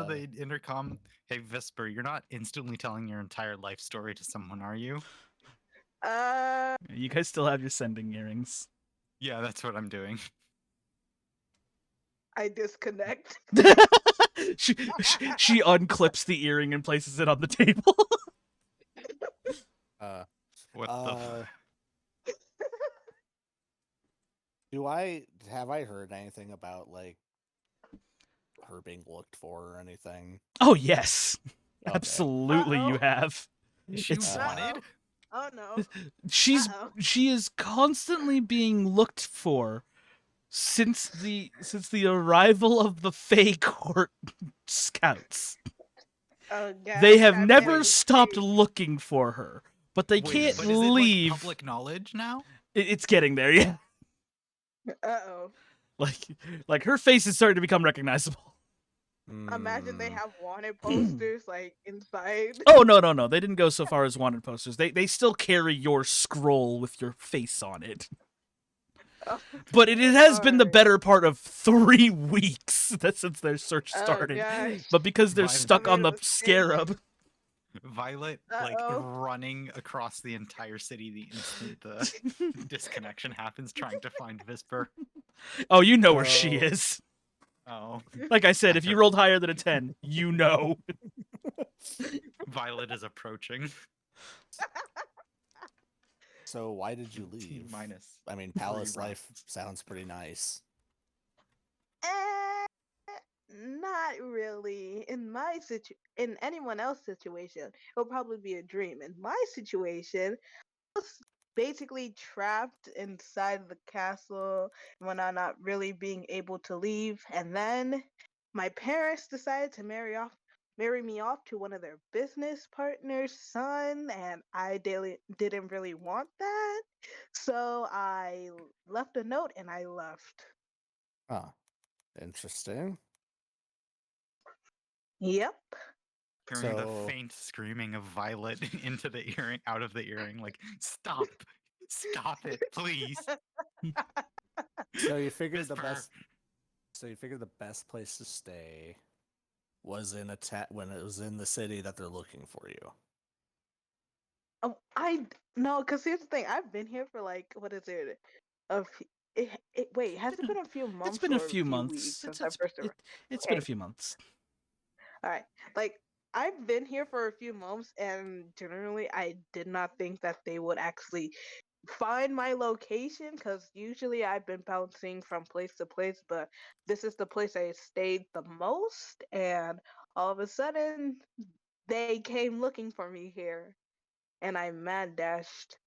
Uh, the intercom, hey Vesper, you're not instantly telling your entire life story to someone, are you? You guys still have your sending earrings. Yeah, that's what I'm doing. I disconnect. she unclips the earring and places it on the table. What the? Uh, have I heard anything about like her being looked for or anything? Oh yes, Okay. absolutely you Uh-oh. have. She it's- wanted? Oh no. She Uh-oh. is constantly being looked for since the arrival of the Fey Court scouts. Oh god, They have that never man is stopped crazy. looking for her, but they Wait, can't but is it leave. like public knowledge now? It's getting there, yeah. Uh-oh. Like her face is starting to become recognizable. Imagine they Hmm. have wanted posters like inside. Oh no! They didn't go so far as wanted posters. They still carry your scroll with your face on it. Oh, But it has been the alright. better part of 3 weeks since their search Oh, started. gosh. But because they're Violet- stuck I on mean, the it was scary. scarab. Violet like Uh-oh. running across the entire city the instant the disconnection happens, trying to find Visper. Oh, you know where she So- is. Oh, Like I said, if you rolled higher than a 10, you know. Violet is approaching. So why did you T leave? minus. I mean, 3 palace life rounds. sounds pretty nice. Not really. In anyone else's situation, it'll probably be a dream. In my situation, I was basically trapped inside the castle when I'm not really being able to leave. And then my parents decided to marry me off to one of their business partners' son, and I didn't really want that. So I left a note and I left. Huh. Interesting. Yep. Hearing the So- faint screaming of Violet into the earring, out of the earring, like, stop, stop it, please. So you figured the Visper. best. So you figured the best place to stay was in when it was in the city that they're looking for you. Oh, no, because here's the thing. I've been here for like, what is it? Wait, has it been a few months? It's been a or few months. weeks since It's I first arrived? been a Okay. few months. All right, like I've been here for a few months, and generally, I did not think that they would actually find my location because usually I've been bouncing from place to place, but this is the place I stayed the most, and all of a sudden, they came looking for me here, and I mad dashed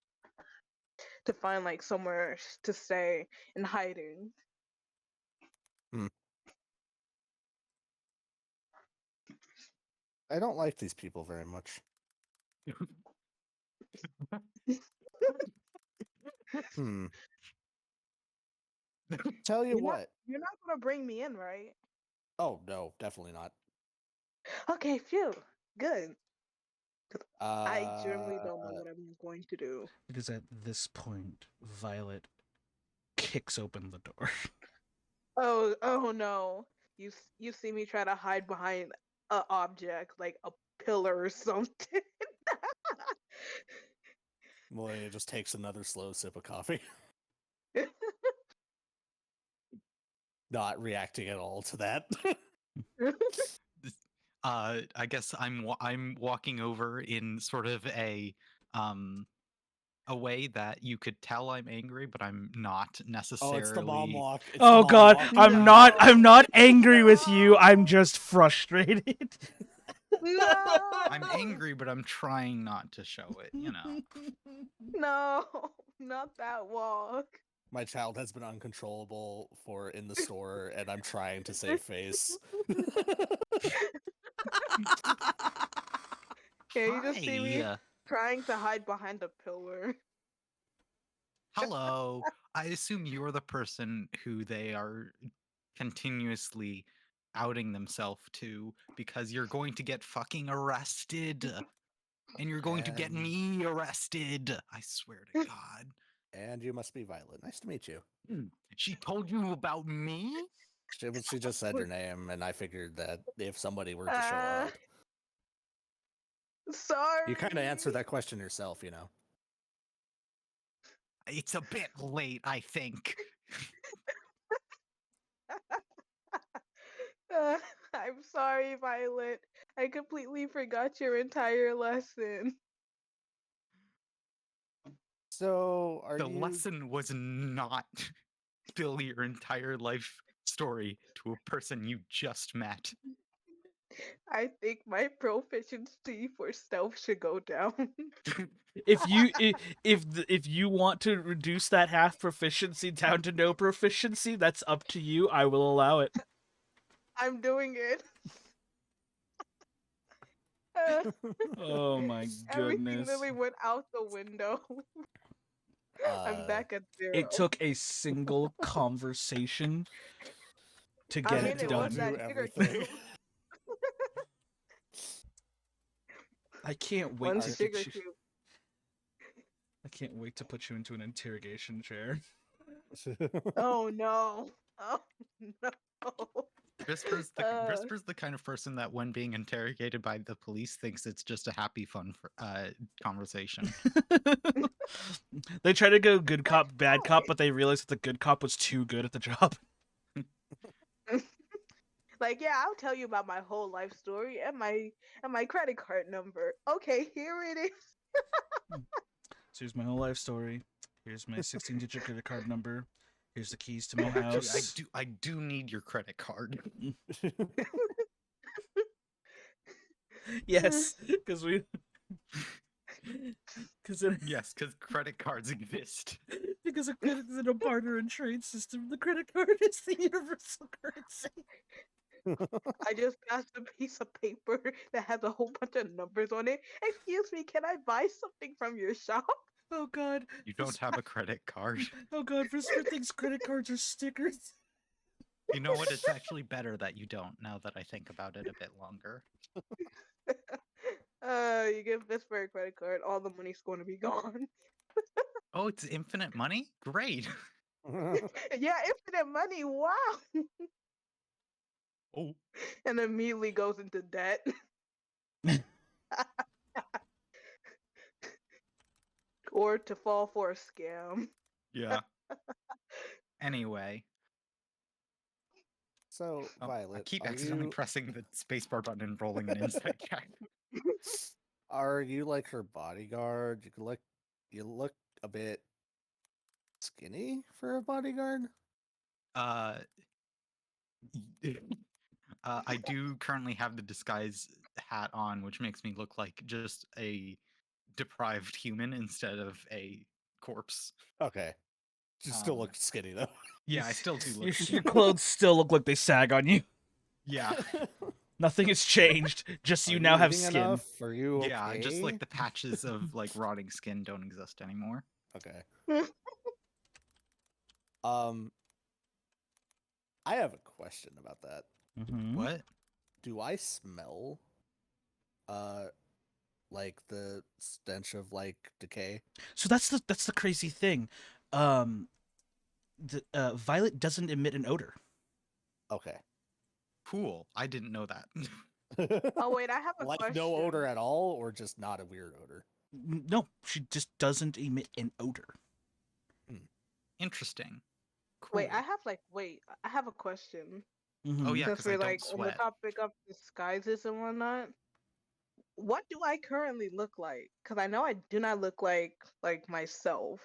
to find like somewhere to stay in hiding. I don't like these people very much. Hmm. Tell you You're not- what. You're not gonna bring me in, right? Oh no, definitely not. Okay, phew. Good. I Uh, generally don't know what I'm going to do. It is at this point Violet kicks open the door. Oh no. You see me try to hide behind a object like a pillar or something. Moya just takes another slow sip of coffee, not reacting at all to that. I guess I'm walking over in sort of a way that you could tell I'm angry, but I'm not Oh, necessarily. it's the mom walk. It's the Oh mom god, walk. I'm not angry with you. I'm just frustrated. No. I'm angry, but I'm trying not to show it. You know. No, not that walk. My child has been uncontrollable for in the store, and I'm trying to save face. Yeah, you just see me Hi. trying to hide behind a pillar. Hello. I assume you're the person who they are continuously outing themselves to because you're going to get fucking arrested. And you're going to get And- me arrested. I swear to God. And you must be Violet. Nice to meet you. She told you about me? She just said your name, and I figured that if somebody were to show Uh, up, Sorry. you kind of answered that question yourself, you know. It's a bit late, I think. I'm sorry, Violet. I completely forgot your entire lesson. So, are The you? lesson was not spill your entire life story to a person you just met. I think my proficiency for stealth should go down. If if you want to reduce that half proficiency down to no proficiency, that's up to you. I will allow it. I'm doing it. Uh, Oh my Everything goodness. literally went out the window. I'm back at 0. It took a single conversation to I get mean, it it was done. that Do sugar everything. cube. I can't wait One to sugar get you. cube. I can't wait to put you into an interrogation chair. Oh no. Oh no. Whisper's Uh. the kind of person that when being interrogated by the police thinks it's just a happy fun conversation. They try to go good cop, bad cop, fine. but they realize that the good cop was too good at the job. Like, yeah, I'll tell you about my whole life story and my credit card number. Okay, here it is. So here's my whole life story. Here's my 16-digit credit card number. Here's the keys to my Actually, house. I do need your credit card. Yes, because we. Because Yes, because credit cards exist. because a credit is a barter and trade system. The credit card is the universal currency. I just passed a piece of paper that has a whole bunch of numbers on it. Excuse me, can I buy something from your shop? Oh God. You don't have a credit card. Oh God. Whisper thinks credit cards are stickers. You know what? It's actually better that you don't, now that I think about it a bit longer. You give Whisper a credit card, all the money's going to be gone. Oh, it's infinite money? Great. Yeah, infinite money. Wow. Oh, And immediately goes into debt. Or to fall for a scam. yeah. Anyway, So, I Violet, keep are accidentally you pressing the spacebar button and rolling an insight check. are you like her bodyguard? You look a bit skinny for a bodyguard. Uh, I do currently have the disguise hat on, which makes me look like just a deprived human instead of a corpse. Okay, you still Um, look skinny though. Yeah, I still do Your, look. your clothes still look like they sag on you. Yeah, Nothing has changed. Just Are you now have eating skin. enough? Are you okay? yeah. Just like the patches of like rotting skin don't exist anymore. Okay. I have a question about that. Mhm. What? Do I smell like the stench of like decay? So that's the crazy thing. Violet doesn't emit an odor. Okay. Cool. I didn't know that. Oh wait, I have a Like question. no odor at all, or just not a weird odor? No, she just doesn't emit an odor. Interesting. Cool. Wait, I have a question. Mhm. Oh yeah, Since because I we're don't like on the sweat. topic of disguises and whatnot. What do I currently look like? Because I know I do not look like myself.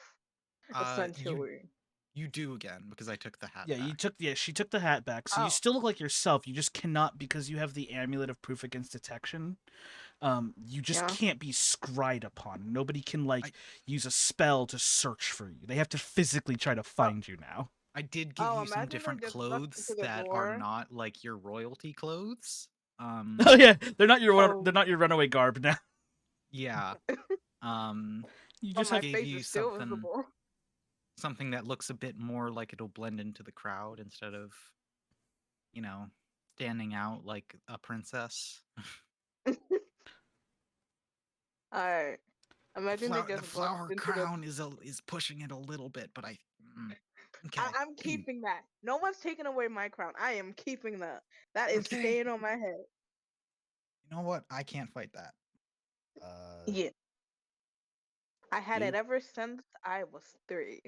Essentially. You do again because I took the hat. Yeah, back. she took the hat back. So Oh. you still look like yourself. You just cannot because you have the amulet of proof against detection. You just Yeah. can't be scryed upon. Nobody can use a spell to search for you. They have to physically try to find you now. I did give Oh, you some imagine I different just bucked clothes into the that door. are not like your royalty clothes. Oh yeah, they're not your Oh. they're not your runaway garb now. Yeah. You But just my have gave face you is still something- visible. something that looks a bit more like it'll blend into the crowd instead of, you know, standing out like a princess. Alright. Imagine they the just flower bucked into crown is pushing it a little bit, but okay. I'm keeping that. No one's taking away my crown. I am keeping that. That is Okay. staying on my head. You know what? I can't fight that. Yeah. I had You- it ever since I was 3.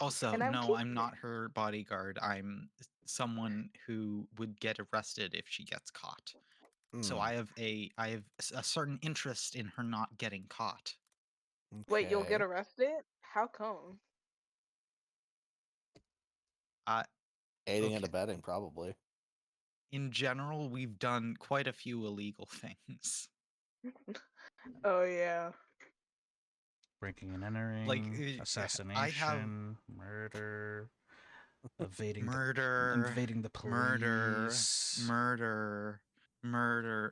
Also, And I'm no, keeping I'm it. not her bodyguard. I'm someone who would get arrested if she gets caught. So Hmm, I have a certain interest in her not getting caught. Wait, you'll get okay. arrested? How come? Uh, Aiding and okay. abetting, probably. in general, we've done quite a few illegal things. Oh yeah. Breaking and entering, Like, I have assassination, murder, evading murder, the murder, police, murder.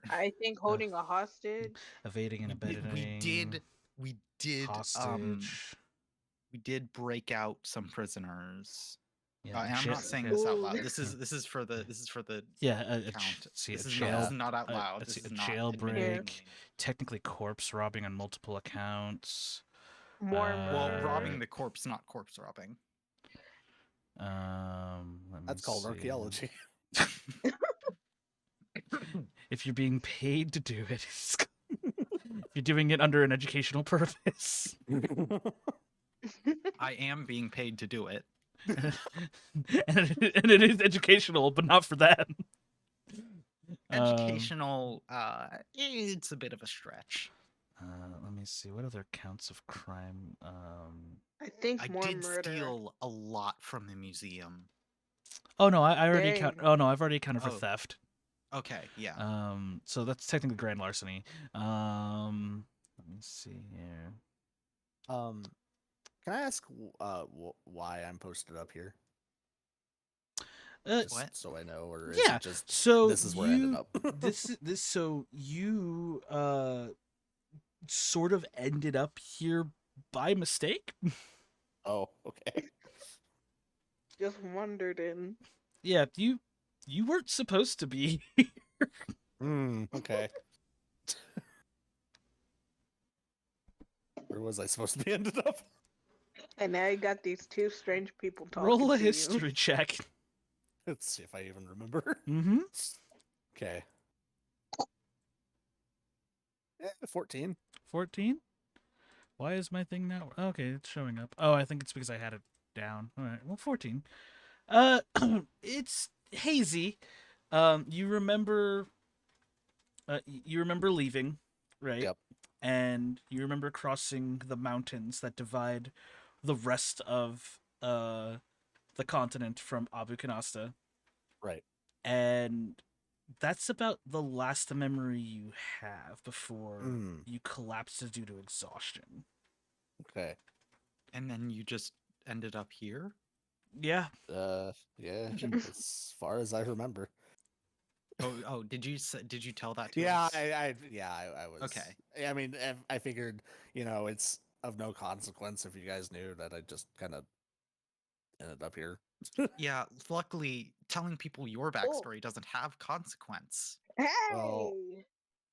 I think holding a hostage. evading and We abetting, did hostage. we did break out some prisoners. Yeah, And I'm jail- not saying yeah. this out Ooh. loud. This is for the Yeah, count. see, This a is jail, not, this is not out loud. let's This see, is a not jailbreak, admitting. technically corpse robbing on multiple accounts. More Well, murder. robbing the corpse, not corpse robbing. Let me That's called see. archaeology. If you're being paid to do it, if you're doing it under an educational purpose. I am being paid to do it. and it is educational, but not for that. Educational, it's a bit of a stretch. Let me see. What other counts of crime? I think I more did murder. steal a lot from the museum. Oh no, I already count. Dang. Oh no, I've already accounted for Oh. theft. Okay, yeah. So that's technically grand larceny. Let me see here. Can I ask why I'm posted up here? Uh, Just What? so I know, or is yeah. it just So this is where I ended you- up? this so you sort of ended up here by mistake. Oh, okay. Just wandered in. Yeah, you weren't supposed to be. Okay. Where was I supposed to be ended up? And now you got these two strange people talking Roll a to history check. Let's see if I even remember. Mm-hmm. Okay. 14. 14. Why is my thing now? Okay, it's showing up. Oh, I think it's because I had it down. All right. Well, 14. It's hazy. You remember leaving, right? Yep. And you remember crossing the mountains that divide the rest of the continent from Abu Kanasta. Right. And that's about the last memory you have before you collapse due to exhaustion. Okay. And then you just ended up here? Yeah. Yeah, as far as I remember. Oh, did you tell that to Yeah, us? I was. Okay. I mean, I figured, it's of no consequence if you guys knew that I just kind of ended up here. Yeah, luckily, telling people your backstory doesn't have consequence. Hey! Well,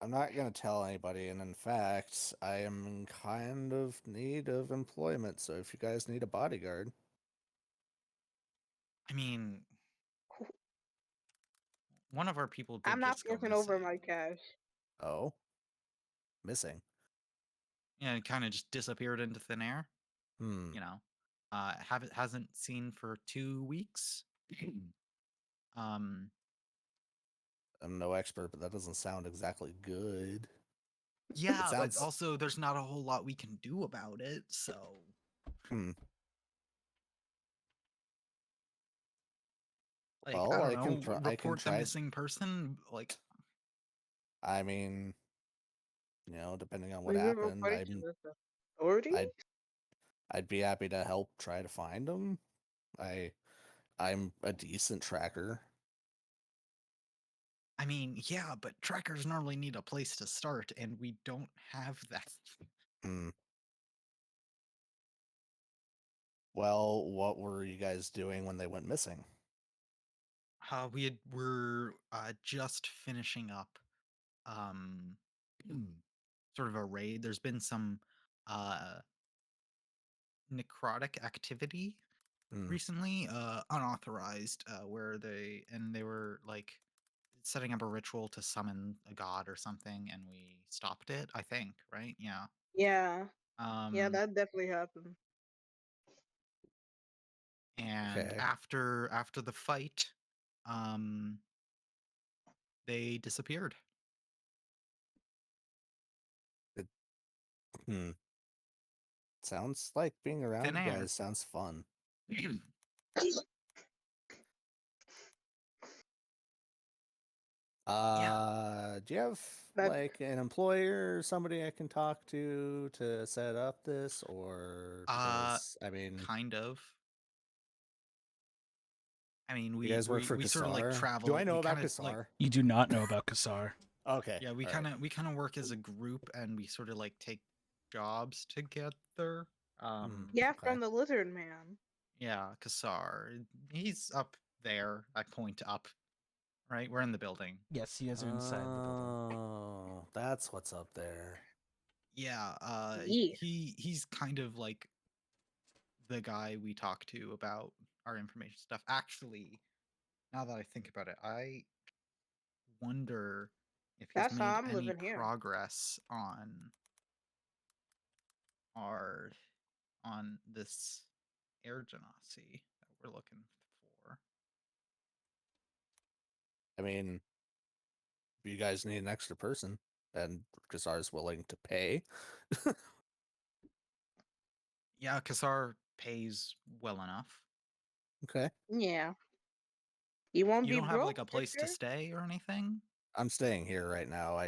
I'm not gonna tell anybody, and in fact, I am in kind of need of employment. So if you guys need a bodyguard, I mean, one of our people did I'm not just go forking over missing. my cash. oh, missing. Yeah, it kind of just disappeared into thin air. Hmm. You know, hasn't seen for 2 weeks. um, I'm no expert, but that doesn't sound exactly good. yeah, sounds- but also there's not a whole lot we can do about it. So, Hmm. like, Well, I I don't can know, try- I can report the try- missing person. Like, I mean, depending on what We will happened, report it to the authorities? I'd be happy to help try to find them. I'm a decent tracker. I mean, yeah, but trackers normally need a place to start, and we don't have that. Hmm. Well, what were you guys doing when they went missing? We're just finishing up sort of a raid. There's been some necrotic activity Hmm. recently, unauthorized, where they were like setting up a ritual to summon a god or something, and we stopped it, I think, right? Yeah. Yeah. Yeah, Um that definitely happened. and Okay. after the fight, they disappeared. Hmm. Sounds like being around Thin you air. guys sounds fun. Do you have That- like an employer or somebody I can talk to set up this, or because I mean, Kind of. I mean, you we guys work we, for we sort of like Kassar? travel. Do I know we about kinda, Kassar? You do not know about Kassar. Okay. Yeah, we all right. kind of work as a group, and we sort of like take jobs together. yeah, Okay. from the Lizard Man. Yeah, Kassar. He's up there. I point up. Right, we're in the building. Yes, he is inside the building. Oh, that's what's up there. Yeah, Yeah. he's kind of like the guy we talk to about our information stuff. Actually, now that I think about it, I wonder if he's That's how made I'm any living here. progress on our this air genasi that we're looking for. I mean, if you guys need an extra person, and Kassar's willing to pay. Yeah, Kassar pays well enough. Okay. Yeah. You won't You be don't have broke, like a place to Victor? stay or anything? I'm staying here right now. I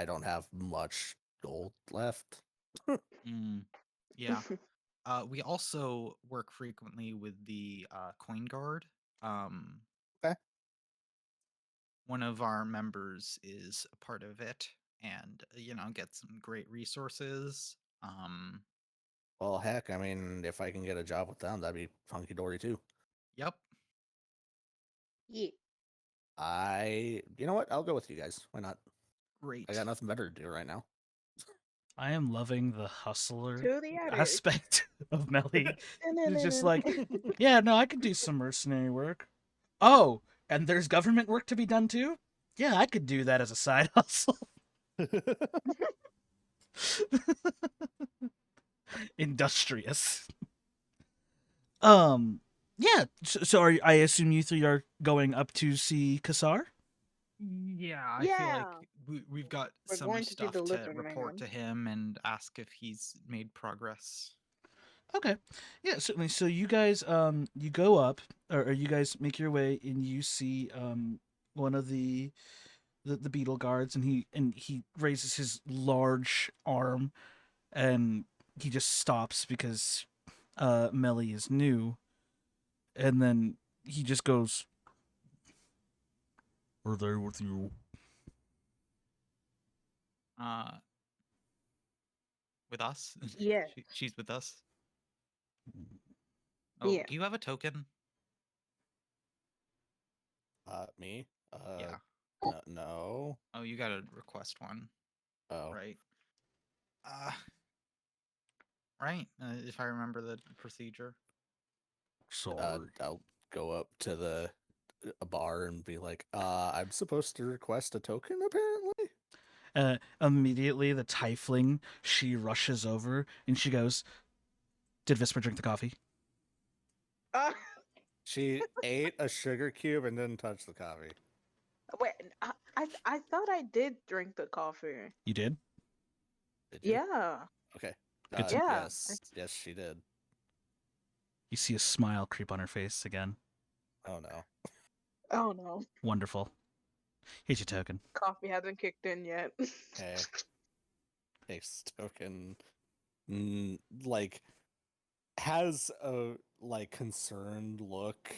don't have much gold left. Mm, yeah. We also work frequently with the Coin Guard. Okay. One of our members is a part of it, and gets some great resources. Well, heck, I mean, if I can get a job with them, that'd be hunky dory too. Yep. Yeah. You know what? I'll go with you guys. Why not? Great. I got nothing better to do right now. I am loving the hustler To the attic. aspect of Melly. It's just like, yeah, no, I could do some mercenary work. Oh, and there's government work to be done too? Yeah, I could do that as a side hustle. Industrious. Yeah. So I assume you three are going up to see Kassar? Yeah, I Yeah. feel like we've got We're some going to see stuff the to Lizard report Man. to him and ask if he's made progress. Okay. Yeah, certainly. So you guys you go up, or you guys make your way, and you see one of the beetle guards, and he raises his large arm, and he just stops because Melly is new, and then he just goes, "Are they with you?" With us? Yeah. She's with us. Oh, Yeah. do you have a token? Me? Yeah. No. Oh, you gotta request one, Oh. right? Right. If I remember the procedure. Sorry. I'll go up to a bar and be like, I'm supposed to request a token, apparently. Immediately, the tiefling, she rushes over and she goes, "Did Visper drink the coffee?" She ate a sugar cube and didn't touch the coffee. Wait, I thought I did drink the coffee. You did? Did you? Yeah. Okay. Good to- Yeah, Yes, she did. You see a smile creep on her face again. Oh no. Oh no. Wonderful. Here's your token. Coffee hasn't kicked in yet. Okay. Takes token. Like has a concerned look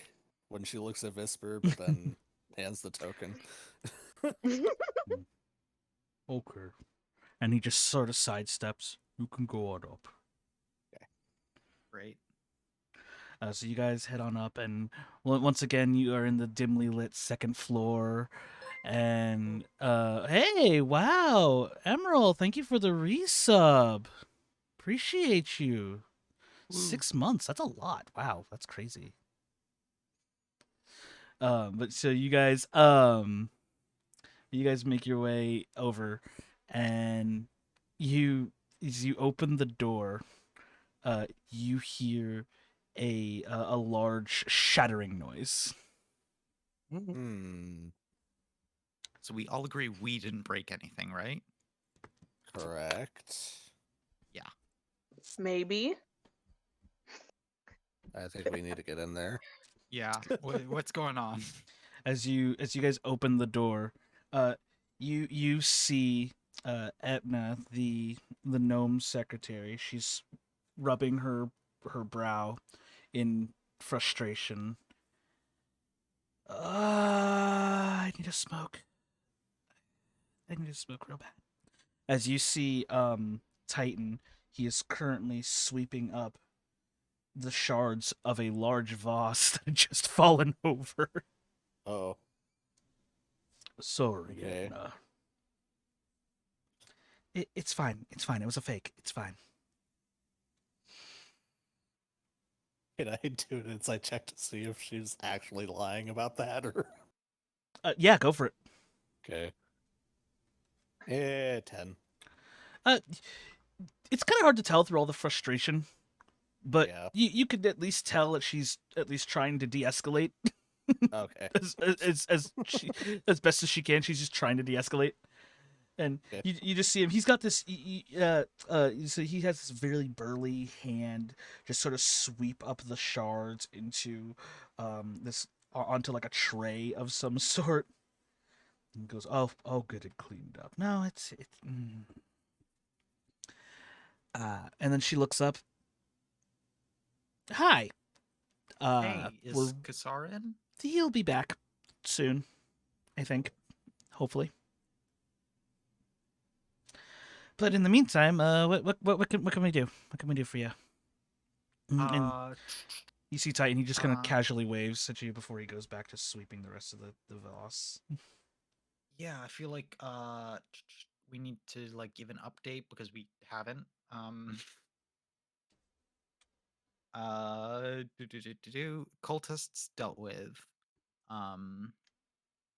when she looks at Visper, but then hands the token. Okay. And he just sort of sidesteps. You can go on up. Great. So you guys head on up, and once again, you are in the dimly lit second floor. And hey, wow, Emerald, thank you for the resub. Appreciate you. Woo. 6 months, that's a lot. Wow, that's crazy. But so you guys make your way over, and as you open the door, you hear a large shattering noise. So we all agree we didn't break anything, right? Correct. Maybe. I think we need to get in there. Yeah. What's going on? As you guys open the door, You see Etna, the gnome secretary. She's rubbing her brow in frustration. I need to smoke. I need to smoke real bad. As you see Titan, he is currently sweeping up the shards of a large vase that had just fallen over. Oh, Sorry, Okay. Edna. It's fine. It's fine. It was a fake. It's fine. can I do an insight check to see if she's actually lying about that or? Yeah, go for it. Okay. 10. It's kind of hard to tell through all the frustration, but Yeah. you could at least tell that she's at least trying to de-escalate Okay. as best as she can. She's just trying to de-escalate, and Okay. you just see him. He's got this. So he has this very burly hand, just sort of sweep up the shards into this onto like a tray of some sort. And goes, oh, good, it cleaned up. No, it's. And then she looks up. Hi. Hey, is Kasar in? He'll be back soon, I think. Hopefully. But in the meantime, what can we do? What can we do for you? And you see Titan, he just kind of casually waves at you before he goes back to sweeping the rest of the vase. Yeah, I feel like we need to like give an update because we haven't. Cultists dealt with.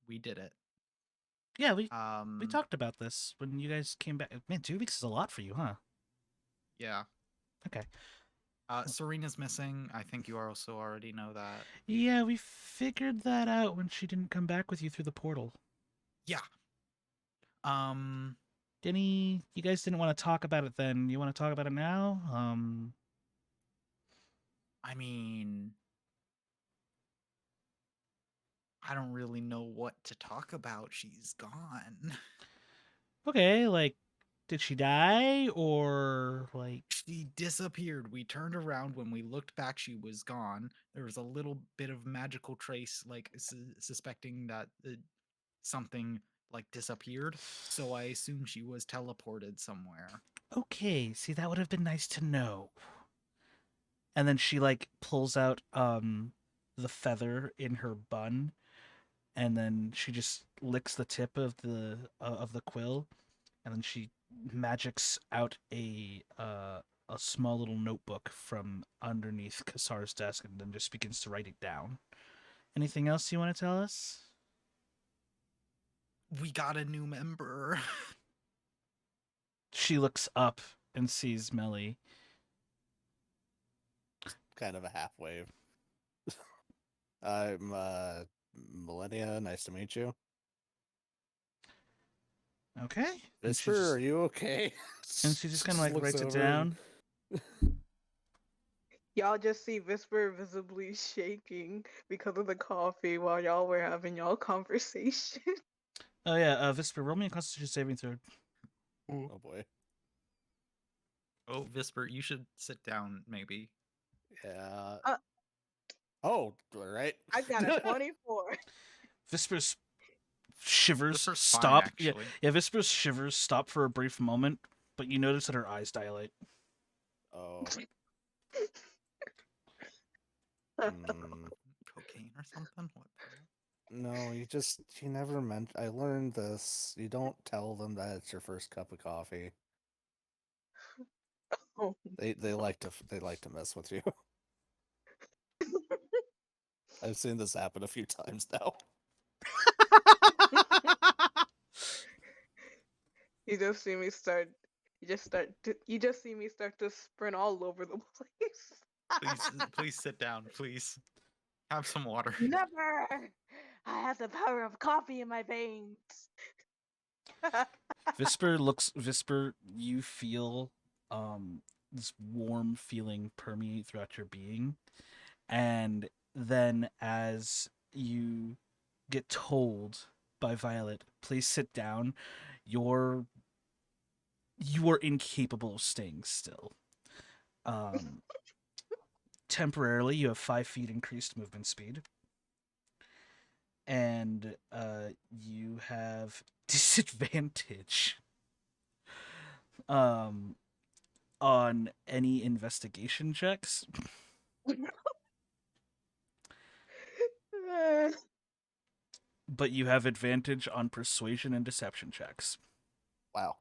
We did it. Yeah, we talked about this when you guys came back. Man, 2 weeks is a lot for you, huh? Yeah. Okay. Serena's missing. I think you also already know that. Yeah, we figured that out when she didn't come back with you through the portal. Yeah. You guys didn't want to talk about it then. You want to talk about it now? I mean, I don't really know what to talk about. She's gone. Okay, like, did she die or like? She disappeared. We turned around. When we looked back, she was gone. There was a little bit of magical trace, like suspecting that something like disappeared. So I assume she was teleported somewhere. Okay, see, that would have been nice to know. And then she like pulls out the feather in her bun, and then she just licks the tip of the quill, and then she magics out a small little notebook from underneath Kasar's desk, and then just begins to write it down. Anything else you want to tell us? We got a new member. She looks up and sees Melly. Kind of a half wave. I'm Millennia. Nice to meet you. Okay. And she Visper, just- are you okay? And she just kind of like looks writes it over down. Y'all just see Whisper visibly shaking because of the coffee while y'all were having y'all conversation. Oh yeah, Visper, roll me a Constitution saving throw. Oh boy. Oh, Visper, you should sit down, maybe. Yeah. Uh, Oh, all right. I got a 24. Visper's shivers Visper's fine, stop. actually. Yeah, Visper's shivers stop for a brief moment, but you notice that her eyes dilate. Oh. Cocaine or something? What? No, you never meant. I learned this. You don't tell them that it's your first cup of coffee. Oh. They like to mess with you. I've seen this happen a few times now. You just see me start. You just see me start to sprint all over the place. Please sit down, please. Have some water. Never. I have the power of coffee in my veins. Visper, you feel this warm feeling permeate throughout your being, and then as you get told by Violet, please sit down. You're you are incapable of staying still. Um, temporarily, you have 5 feet increased movement speed, and you have disadvantage um, on any investigation checks. But you have advantage on persuasion and deception checks Wow.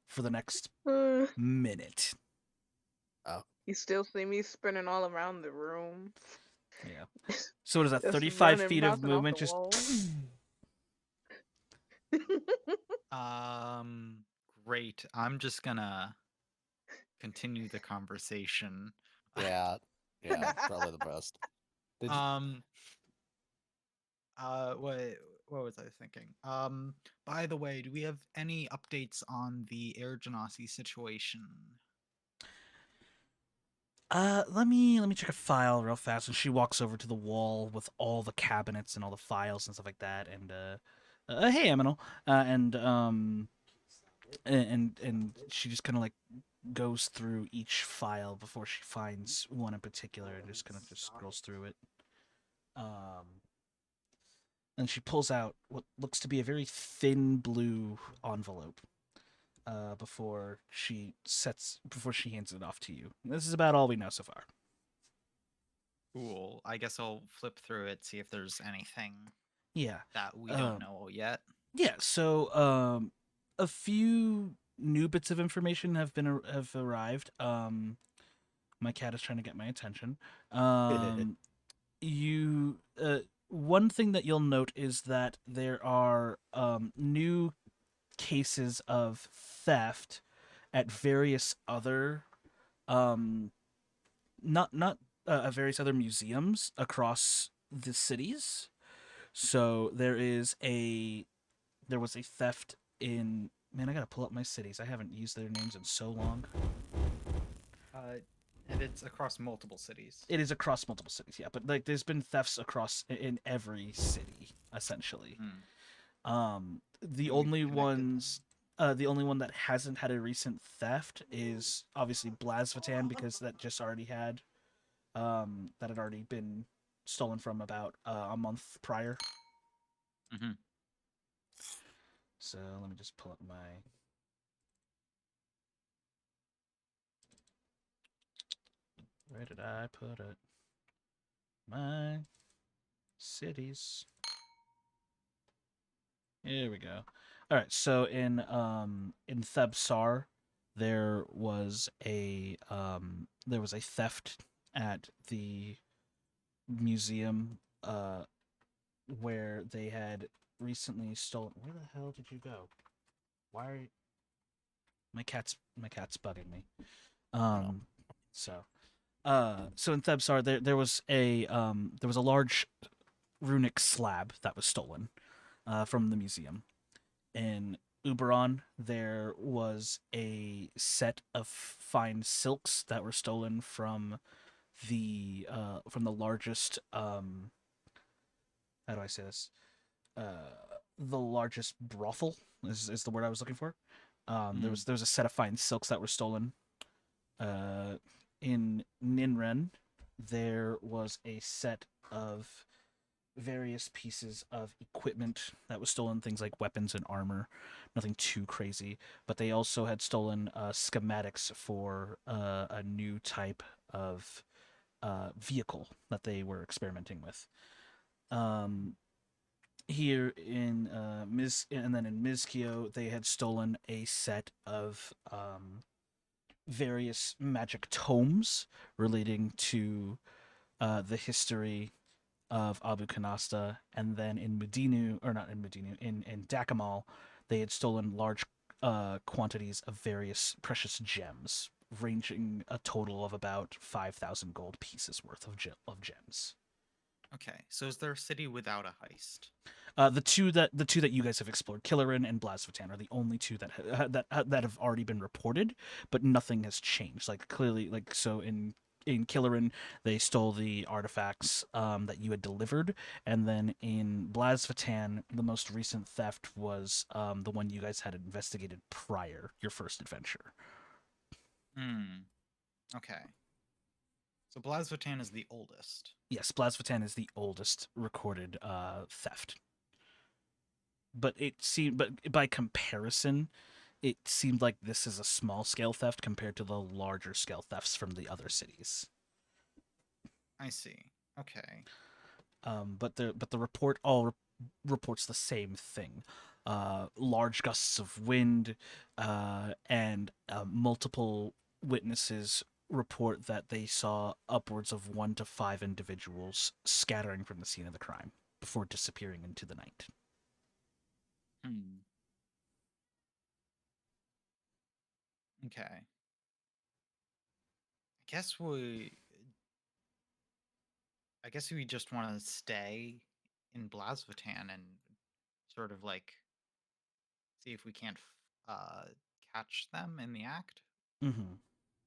for the next Uh, minute. you still see me spinning all around the room. Yeah. So what is that? Just 35 running, feet of bouncing off movement, the just walls. Great. I'm just gonna continue the conversation. Yeah. Yeah. Probably the best. Did you, Um. What was I thinking? By the way, do we have any updates on the Air Genasi situation? let me check a file real fast. And she walks over to the wall with all the cabinets and all the files and stuff like that. And hey, Aminal. And she just kind of like goes through each file before she finds one in particular and just kind of just scrolls through it. And she pulls out what looks to be a very thin blue envelope. Before she hands it off to you. This is about all we know so far. Cool. I guess I'll flip through it, see if there's anything Yeah. that we Um, don't know yet. Yeah, so a few new bits of information have arrived. My cat is trying to get my attention. You one thing that you'll note is that there are new cases of theft at various other not various other museums across the cities. So there was a theft in, man, I gotta pull up my cities. I haven't used their names in so long. And it's across multiple cities. It is across multiple cities, yeah, but like there's been thefts across in every city essentially. The only the only one that hasn't had a recent theft is obviously Blasvatan, because that just already had that had already been stolen from about a month prior. Mhm. So let me just pull up my where did I put it? My cities. Here we go. All right, so in Thebsar, there was a theft at the museum where they had recently stolen. Where the hell did you go? Why are you... my cat's bugging me. So in Thebsar there was a large runic slab that was stolen from the museum. In Uberon, there was a set of fine silks that were stolen from the largest how do I say this? The largest brothel is the word I was looking for. There was a set of fine silks that were stolen. In Ninren, there was a set of various pieces of equipment that was stolen, things like weapons and armor, nothing too crazy, but they also had stolen schematics for a new type of vehicle that they were experimenting with. Here in and then in Mizkio, they had stolen a set of various magic tomes relating to the history of Abu Kanasta, and then in Dakamal, they had stolen large quantities of various precious gems, ranging a total of about 5,000 gold pieces worth of gems. Okay, so is there a city without a heist? The two that you guys have explored, Killerin and Blasvatan, are the only two that have already been reported, but nothing has changed. Like clearly, like so in in Killerin, they stole the artifacts that you had delivered, and then in Blasvatan, the most recent theft was the one you guys had investigated prior your first adventure. Hmm. Okay. So Blasvatan is the oldest. Yes, Blasvatan is the oldest recorded theft. But by comparison, it seemed like this is a small scale theft compared to the larger scale thefts from the other cities. I see. Okay. But the report reports the same thing: large gusts of wind, and multiple witnesses report that they saw upwards of 1 to 5 individuals scattering from the scene of the crime before disappearing into the night. Okay. I guess we just want to stay in Blasvatan and sort of like see if we can't catch them in the act. Mm-hmm.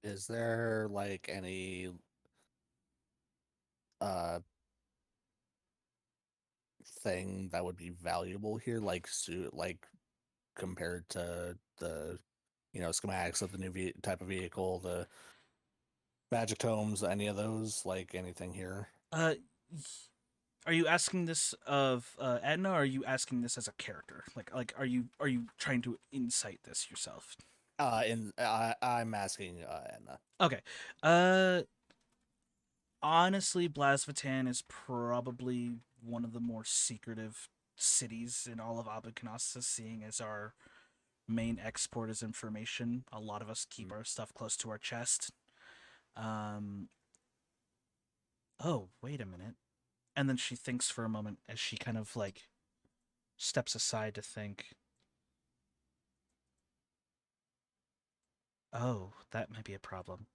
Is there like any uh thing that would be valuable here, like like compared to the schematics of the new type of vehicle, the magic tomes, any of those, like anything here? Are you asking this of Edna, or are you asking this as a character? Like, are you trying to incite this yourself? I'm asking Edna. Okay. Honestly, Blasvatan is probably one of the more secretive cities in all of Abucanasa, seeing as our main export is information. A lot of us keep our stuff close to our chest. Oh, wait a minute. And then she thinks for a moment as she kind of like steps aside to think. Oh, that might be a problem.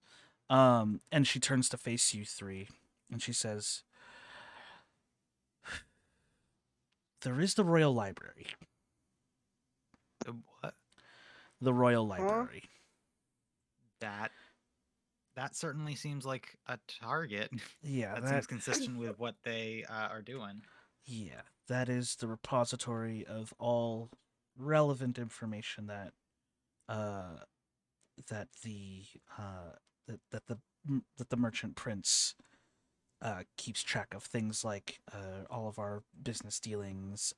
And she turns to face you three, and she says, "There is the Royal Library. The what? The Royal Library. That certainly seems like a target. Yeah, That seems consistent with what they are doing. Yeah, that is the repository of all relevant information that uh that the that the merchant prince keeps track of, things like all of our business dealings,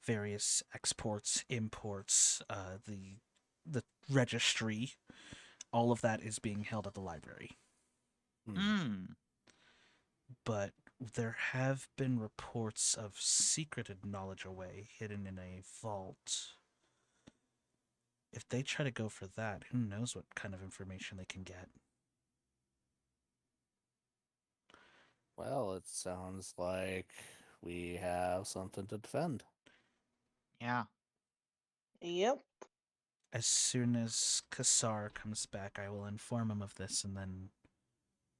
various exports, imports, the registry. All of that is being held at the library. But there have been reports of secreted knowledge away, hidden in a vault. If they try to go for that, who knows what kind of information they can get. Well, it sounds like we have something to defend. Yeah. Yep. As soon as Kassar comes back, I will inform him of this, and then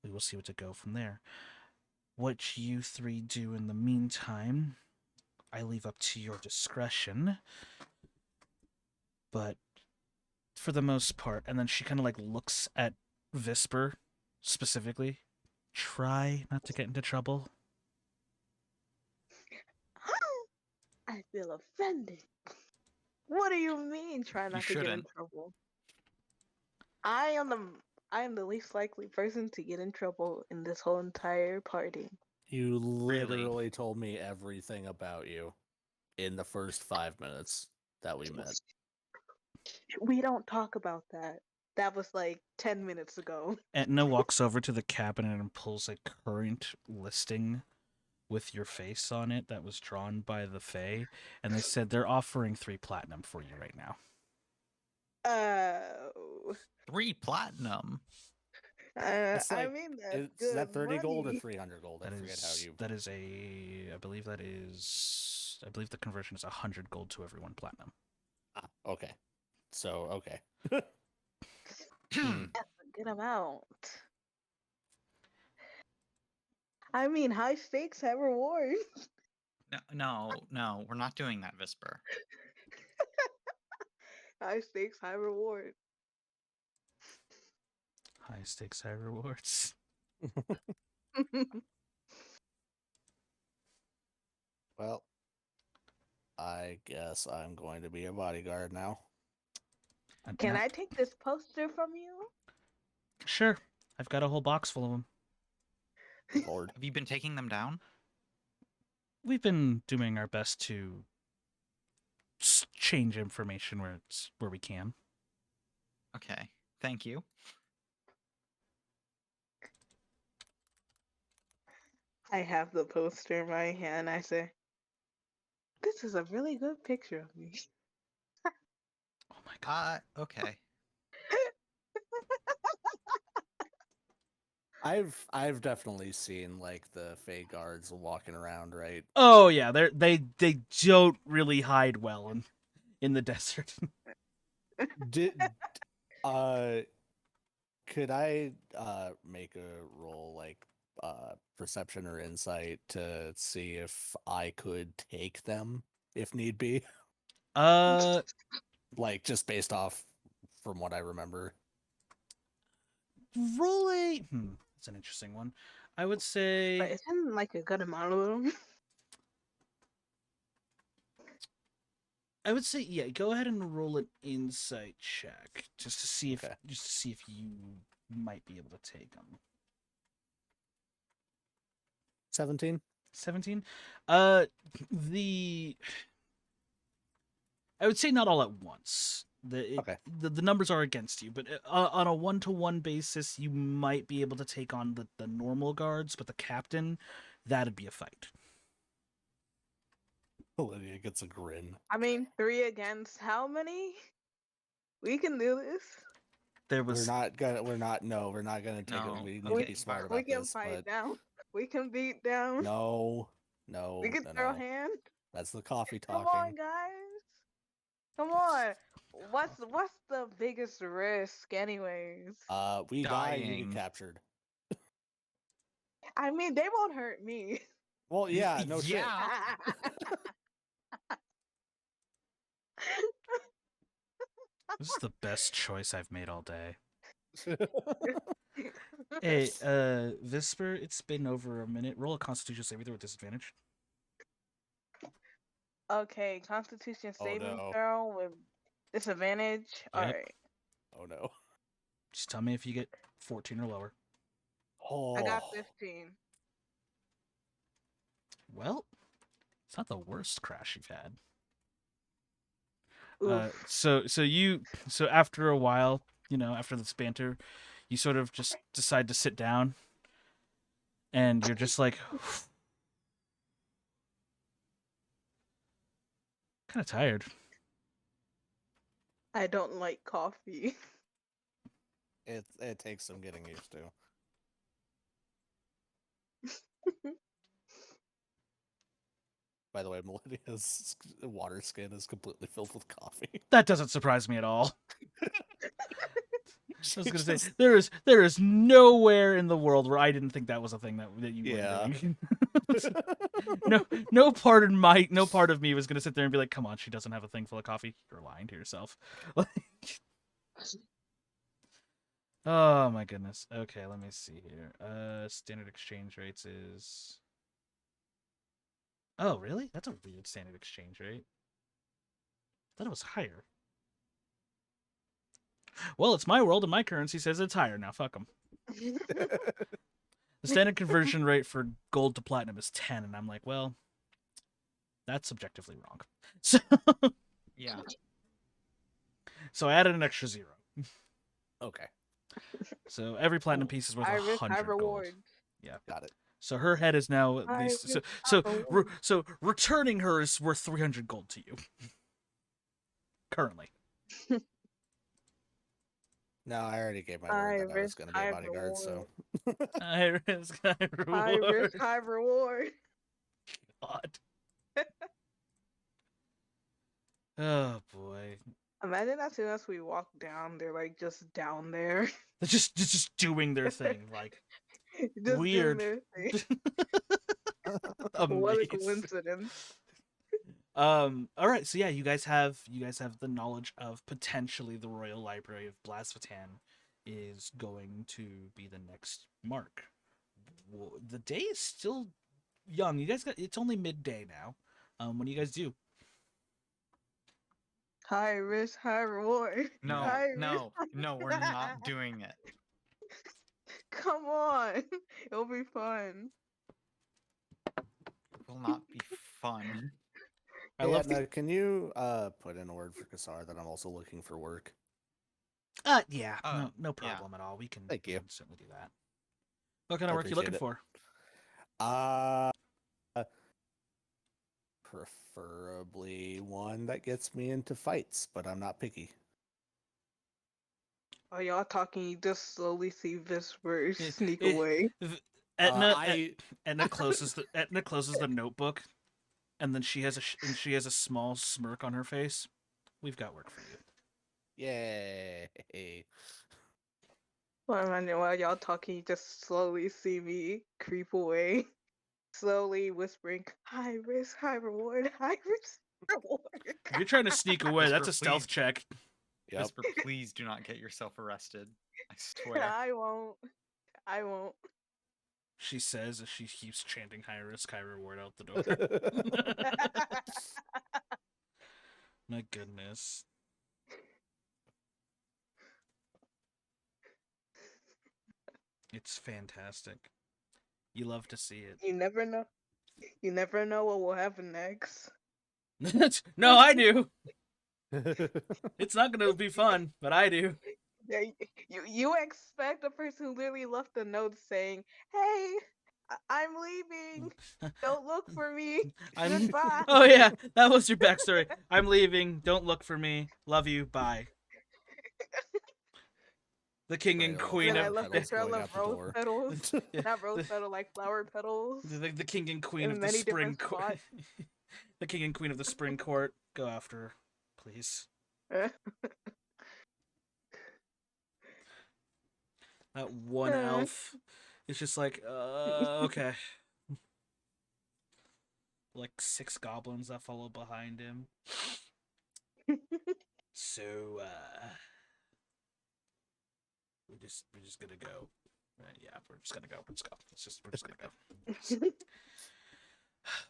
we will see what to go from there. What you three do in the meantime, I leave up to your discretion. But for the most part, and then she kind of like looks at Visper specifically. Try not to get into trouble. I feel offended. What do you mean try not to get in shouldn't. trouble? I am the least likely person to get in trouble in this whole entire party. You Really? literally told me everything about you in the first 5 minutes that we met. We don't talk about that. That was like 10 minutes ago. Etna walks over to the cabinet and pulls a current listing with your face on it that was drawn by the Fae, and they said they're offering 3 platinum for you right now. 3 platinum. It's I like- mean that's Is good that 30 gold or money. 300 gold? I forget how you. That is I believe the conversion is 100 gold to every 1 platinum. Okay. So, okay. That's a good amount. I mean, high stakes have rewards. No, we're not doing that, Visper. High stakes, high reward. High stakes, high rewards. Well, I guess I'm going to be a bodyguard now. Can Now- I take this poster from you? Sure. I've got a whole box full of them. Lord. Have you been taking them down? We've been doing our best to change information where we can. Okay, thank you. I have the poster in my hand. I say, this is a really good picture of me. Oh my god. Okay. I've definitely seen like the Fey guards walking around, right? Oh yeah, they don't really hide well in the desert. Did could I make a roll like perception or insight to see if I could take them if need be? Uh, Like just based off from what I remember. roll a. That's an interesting one. I would But say. isn't like a good amount of them? I would say yeah. Go ahead and roll an insight check just to see if Okay. you might be able to take them. 17? 17. The. I would say not all at once. Okay. The numbers are against you, but on a 1-to-1 basis, you might be able to take on the normal guards, but the captain, that'd be a fight. Olivia gets a grin. I mean, 3 against how many? We can do this. There We're was not gonna take No, it. We need okay, to be smart We about can this, fight but down. We can beat down. no, we can no, throw no. hands. That's the coffee Come on, talking. guys. Come on. What's the biggest risk, anyways? We die and you Dying. get captured. I mean, they won't hurt me. Well, yeah, no shit. Yeah. this is the best choice I've made all day. Hey, Visper, it's been over a minute. Roll a Constitution saving throw with disadvantage. Okay, Constitution Oh, saving no. throw with disadvantage. All Yep. right, Oh no. Just tell me if you get 14 or lower. Oh, I got 15. Well, it's not the worst crash you've had. Oof. So after a while, after this banter, you sort of just decide to sit down, and you're just like, kind of tired. I don't like coffee. it takes some getting used to. By the way, Melodia's water skin is completely filled with coffee. That doesn't surprise me at all. I was She gonna say just- there is nowhere in the world where I didn't think that was a thing that you Yeah. were doing. no part of me was gonna sit there and be like, come on, she doesn't have a thing full of coffee. You're lying to yourself. Like, oh my goodness. Okay, let me see here. Standard exchange rates is. Oh, really? That's a weird standard exchange rate. I thought it was higher. Well, it's my world and my currency says it's higher now. Fuck them. The standard conversion rate for gold to platinum is 10, and I'm like, well, that's subjectively wrong. Yeah. So I added an extra 0. Okay, So every platinum piece is worth High risk, 100 high gold. reward. got it. So her head is now at High least risk, so high reward. so returning her is worth 300 gold to you. Currently. No, I already gave my High word that I was risk, going to be a high bodyguard, so High risk, high reward. High risk, high reward. God. Oh boy. Imagine as soon as we walk down, they're like just down there. They're just doing their thing, like just weird. doing their thing. What a Amazing. coincidence. All right, so yeah, you guys have the knowledge of potentially the Royal Library of Blasphatan is going to be the next mark the day is still young. You guys got it's only midday now. What do you guys do? High risk, high reward. No, High risk, no, no, we're not doing it. Come on, it'll be fun. It will not be fun. I Hey, love Edna, can you put in a word for Kassar that I'm also looking for work? yeah, no problem at all. We can Thank you. certainly do that. What kind of I work you looking appreciate for? Preferably one that gets me into fights, but I'm not picky. Are y'all talking? You just slowly see Visper Eh, sneak eh, away. Etna closes the notebook, and then she has a small smirk on her face. We've got work for you. Yay! While y'all talking, you just slowly see me creep away, slowly whispering, "High risk, high reward, high risk, reward." If you're trying to sneak away, that's Whisper, a stealth please. check. Yep. Whisper, please do not get yourself arrested. I swear. I won't. I won't. She says as she keeps chanting high risk, high reward out the door. My goodness. It's fantastic. You love to see it. You never know. You never know what will happen next. No, I do. It's not going to be fun, but I do. Yeah, you expect a person who literally left a note saying, "Hey, I'm leaving. Don't look for me. Goodbye." Oh yeah, that was your backstory. I'm leaving. Don't look for me. Love you. Bye. The king and Right, queen And I of left a petals trail going of out the rose door. petals. Yeah, Not rose petal, like flower petals. the king and queen in of the many spring different court. spots. The king and queen of the spring court. Go after her, please. That one elf is just like, okay. Like 6 goblins that follow behind him. So, we're just gonna go. Yeah, we're just gonna go. Let's go. We're just gonna go.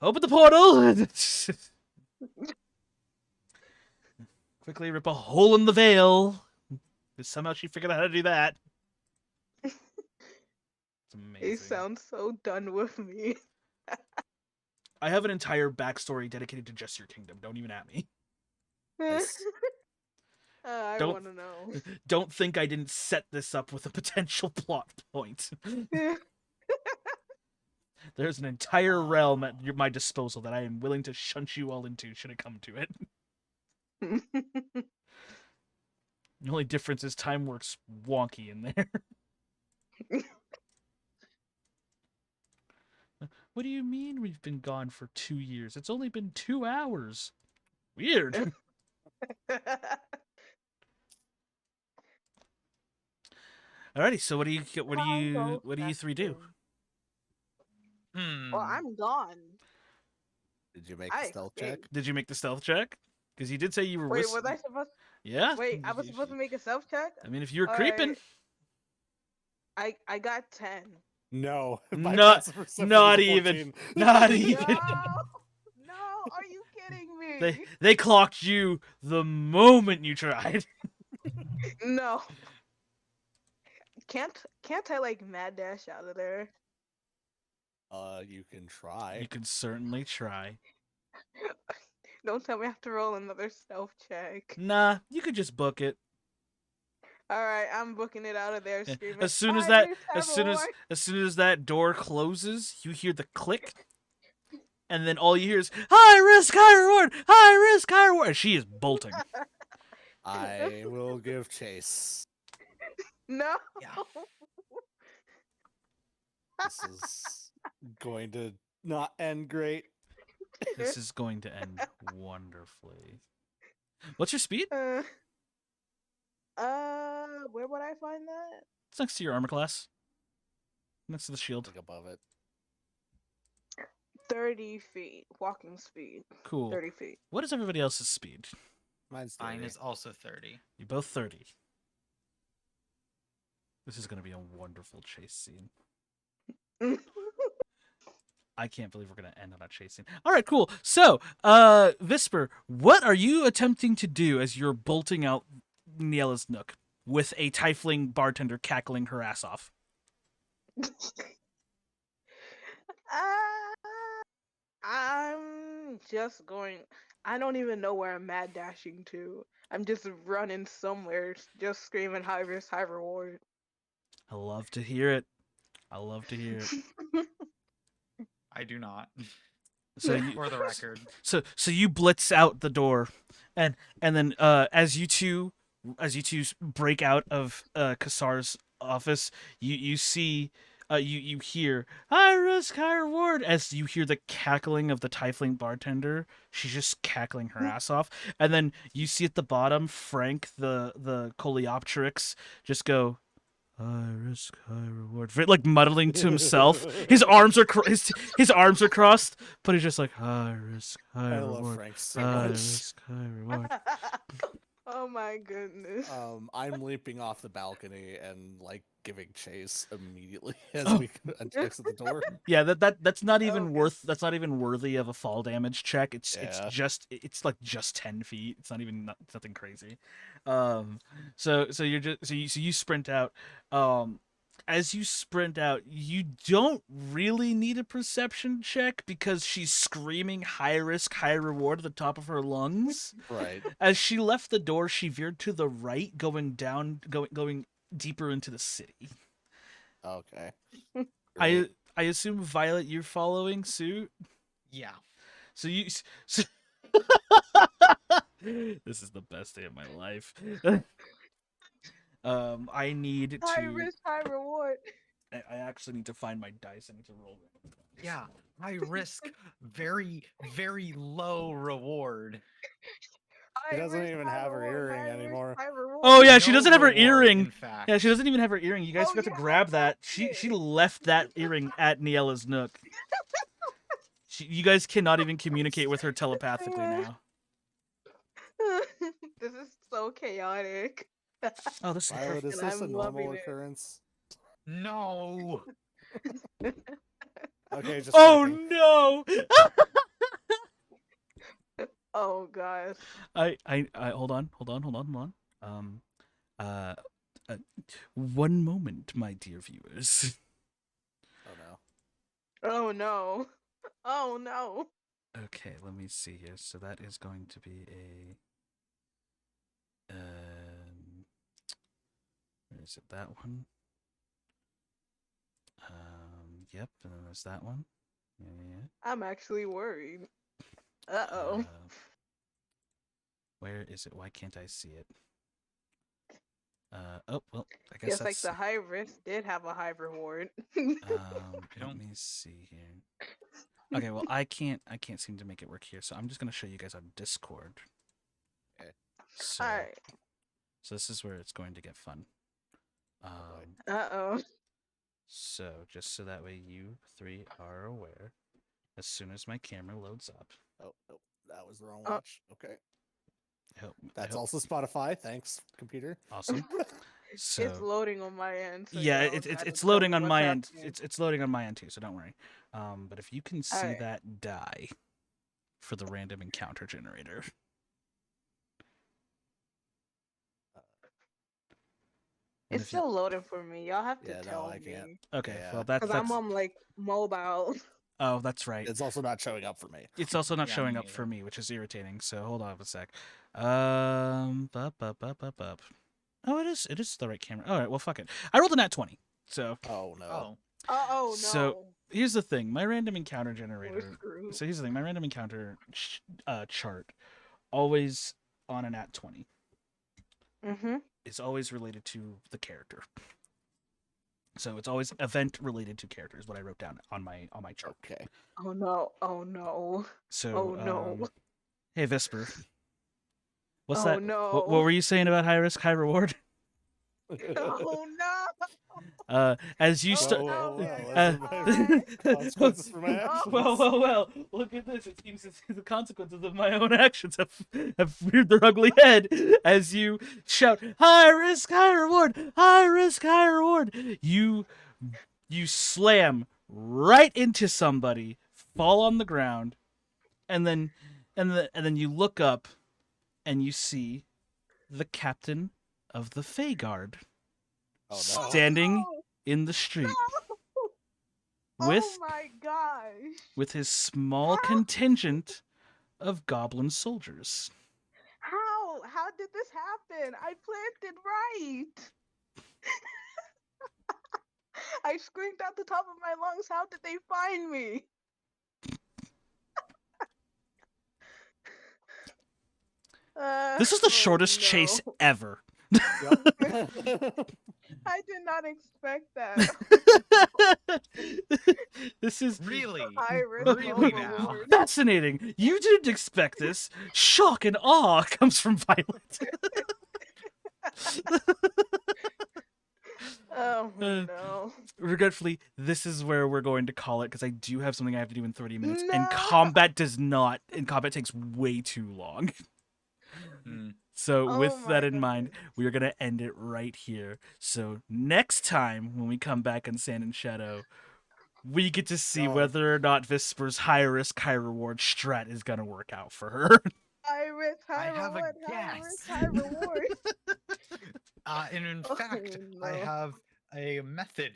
Open the portal. Quickly rip a hole in the veil. Somehow she figured out how to do that. It's amazing. He sounds so done with me. I have an entire backstory dedicated to just your kingdom. Don't even at me. Nice. I Don't- want to know. Don't think I didn't set this up with a potential plot point. There's an entire realm at my disposal that I am willing to shunt you all into should it come to it. The only difference is time works wonky in there. What do you mean we've been gone for 2 years? It's only been 2 hours. Weird. Alrighty, so what do you 3 do? Hmm. Well, I'm gone. Did you make a I stealth check? escaped. Did you make the stealth check? Because you did say you were Wait, was I supposed? Yeah. Wait, I was supposed to make a self check. I mean, if you were All creeping, right. I got 10. No. Not- not even. Not even. No, are you kidding me? They clocked you the moment you tried. No. Can't I like mad dash out of there? You can try. You can certainly try. Don't tell me I have to roll another stealth check. Nah, you could just book it. All right, I'm booking it out of there. Yeah, Screaming. As soon as "Hi, that, Miss as soon as that door closes, you hear the click, and then all you hear is high risk, high reward, high risk, high reward. She is bolting. I will give chase. No. Yeah. This is going to not end great. This is going to end wonderfully. What's your speed? Where would I find that? It's next to your armor class. Next to the shield. Like above it. 30 feet. Walking speed. Cool. 30 feet. What is everybody else's speed? Mine's Mine 30. is also 30. You both 30. This is going to be a wonderful chase scene. I can't believe we're gonna end on a chase scene. All right, cool. So, Visper, what are you attempting to do as you're bolting out Niella's Nook with a tiefling bartender cackling her ass off? I'm just going. I don't even know where I'm mad dashing to. I'm just running somewhere, just screaming high risk, high reward. I love to hear it. I love to hear it. I do not. So you, For the record. so you blitz out the door, and then as you two break out of Kassar's office, you see. You hear high risk, high reward as you hear the cackling of the tiefling bartender. She's just cackling her ass off, and then you see at the bottom Frank, the Coleopteryx, just go high risk, high reward, like muddling to himself. His arms are his arms are crossed, but he's just like high risk, high I reward, love Frank so high much. risk, high reward. Oh my goodness. I'm leaping off the balcony and like giving chase immediately as Oh. we exit the door. Yeah, that's not even Okay. that's not even worthy of a fall damage check. It's Yeah. it's like just 10 feet. It's not even it's nothing crazy. So you're just so you sprint out. As you sprint out, you don't really need a perception check because she's screaming high risk, high reward at the top of her lungs. Right. As she left the door, she veered to the right, going deeper into the city. Okay. I assume Violet, you're following suit. Yeah. So you. So... This is the best day of my life. I need High to. risk, high reward. I actually need to find my dice. I need to roll. Yeah. High risk, very, very low reward. She High doesn't risk, even high have her reward, earring high risk, anymore. high reward. Oh yeah, she No doesn't have her reward, earring. In fact. Yeah, she doesn't even have her earring. You guys Oh, forgot to yeah, grab that. that's She it. left that earring at Niella's Nook. You guys cannot even communicate with her telepathically now. This is so chaotic. Oh, this is Violet, perfect. is And this a I'm normal loving it. occurrence? No. Okay, just Oh checking. no! Oh gosh. I hold on. Uh, one moment, my dear viewers. Oh no. Oh no. Oh no. Okay, let me see here. So that is going to be a. Where is it? That one. Yep, and then there's that one. Yeah. I'm actually worried. Uh-oh. Where is it? Why can't I see it? Oh well, I guess Guess like that's. the high risk did have a high reward. Let don't- me see here. Okay, well I can't seem to make it work here, so I'm just gonna show you guys on Discord. Okay. So, Alright. so this is where it's going to get fun. boy. Uh-oh. So just so that way you three are aware, as soon as my camera loads up. Oh, nope. That was the wrong Oh. watch. Okay. I hope, That's I hope, also Spotify. Thanks, computer. awesome. It's So loading on my end. So yeah, y'all it's gotta it's tell loading me on what's my end. happening. It's loading on my end too, so don't worry. But if you can see Alright. that die for the random encounter generator. And It's if you- still loading for me. Y'all have to Yeah, no, tell I can't. me. Okay, Yeah. well that's Because I'm on like mobile. oh that's right. It's also not showing up for me. It's also not Yeah, showing me up for neither. me, which is irritating. So hold on a sec. Up. Oh, it is the right camera. All right, well fuck it. I rolled a nat 20. So Oh no. Oh. Oh no. So, here's the thing. My random encounter We're generator. screwed. So here's the thing. My random encounter chart always on a nat 20. Mm-hmm. Is always related to the character. So it's always event related to characters. What I wrote down on my chart. Okay. Oh no. Oh no. So Oh, no. Hey Visper. What's Oh, that? no. What were you saying about high risk, high reward? Oh no. As you Oh, start. no. Consequences for my actions. Well, look at this. It seems as if the consequences of my own actions have reared their ugly head as you shout, high risk, high reward, high risk, high reward. You slam right into somebody, fall on the ground, and then you look up and you see the captain of the Fey Guard Oh no. standing No! in the street Oh with my gosh. with his small How? contingent of goblin soldiers. How? How did this happen? I planned it right. I screamed out the top of my lungs. How did they find me? This is the Oh, shortest chase no. ever. Yep. I did not expect that. This is Really? High risk, Really low now? reward. fascinating. You didn't expect this. Shock and awe comes from Violet. Oh Uh, no. Regretfully, this is where we're going to call it because I do have something I have to do in 30 minutes, and No. combat does not. And combat takes way too long. Hmm. So Oh with that my in mind, we are gonna end it right here. So next time when we come back on Sand and Shadow, we get to see God. whether or not Visper's high risk, high reward strat is gonna work out for her. High risk, high have a reward, high risk, guess. high reward. And in Oh, fact, I no. have a method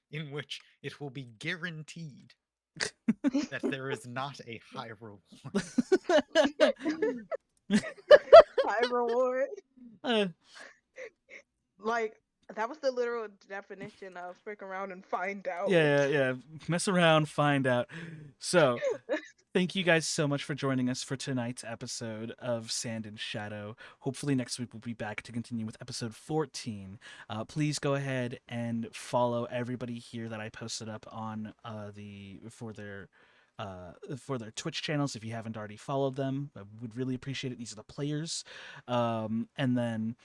in which it will be guaranteed that there is not a high reward. High reward. Uh, Like, that was the literal definition of freak around and find out. yeah. Mess around, find out. So, thank you guys so much for joining us for tonight's episode of Sand and Shadow. Hopefully next week we'll be back to continue with episode 14. Please go ahead and follow everybody here that I posted up on for their Twitch channels if you haven't already followed them. I would really appreciate it. These are the players. And then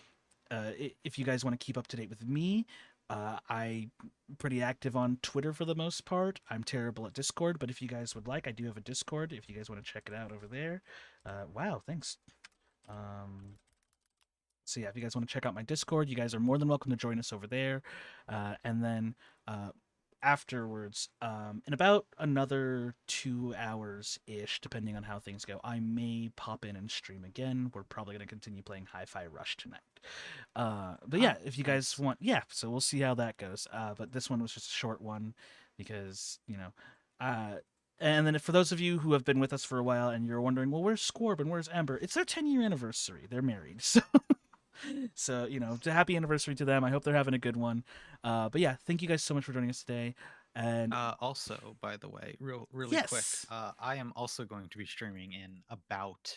if you guys want to keep up to date with me, I'm pretty active on Twitter for the most part. I'm terrible at Discord, but if you guys would like, I do have a Discord. If you guys want to check it out over there. Wow, thanks. So yeah, if you guys want to check out my Discord, you guys are more than welcome to join us over there. And then afterwards, in about another 2 hours ish, depending on how things go, I may pop in and stream again. We're probably going to continue playing Hi-Fi Rush tonight. But yeah, if you guys want, so we'll see how that goes. But this one was just a short one because, and then for those of you who have been with us for a while and you're wondering, well, where's Scorb and where's Ember? It's their 10-year anniversary. They're married. So, it's a happy anniversary to them. I hope they're having a good one. But yeah, thank you guys so much for joining us today. And Also, by the way, really Yes. quick, I am also going to be streaming in about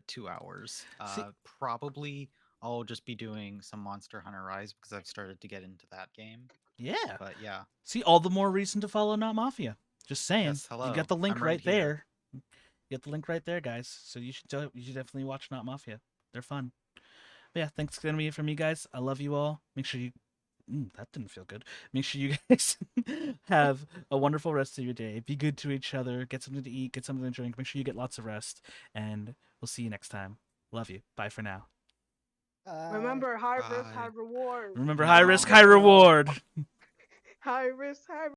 2 hours. See- Probably I'll just be doing some Monster Hunter Rise because I've started to get into that game. yeah, But yeah, see, all the more reason to follow Not Mafia. Just saying. Yes, You hello. got the link I'm right right here. there. You got the link right there, guys. So you should definitely watch Not Mafia. They're fun. But yeah, thanks gonna be it from me, guys. I love you all. Make sure you. That didn't feel good. Make sure you guys have a wonderful rest of your day. Be good to each other. Get something to eat. Get something to drink. Make sure you get lots of rest. And we'll see you next time. Love you. Bye for now. Remember, high risk, high Bye. reward. Remember, high risk, high reward. High risk, high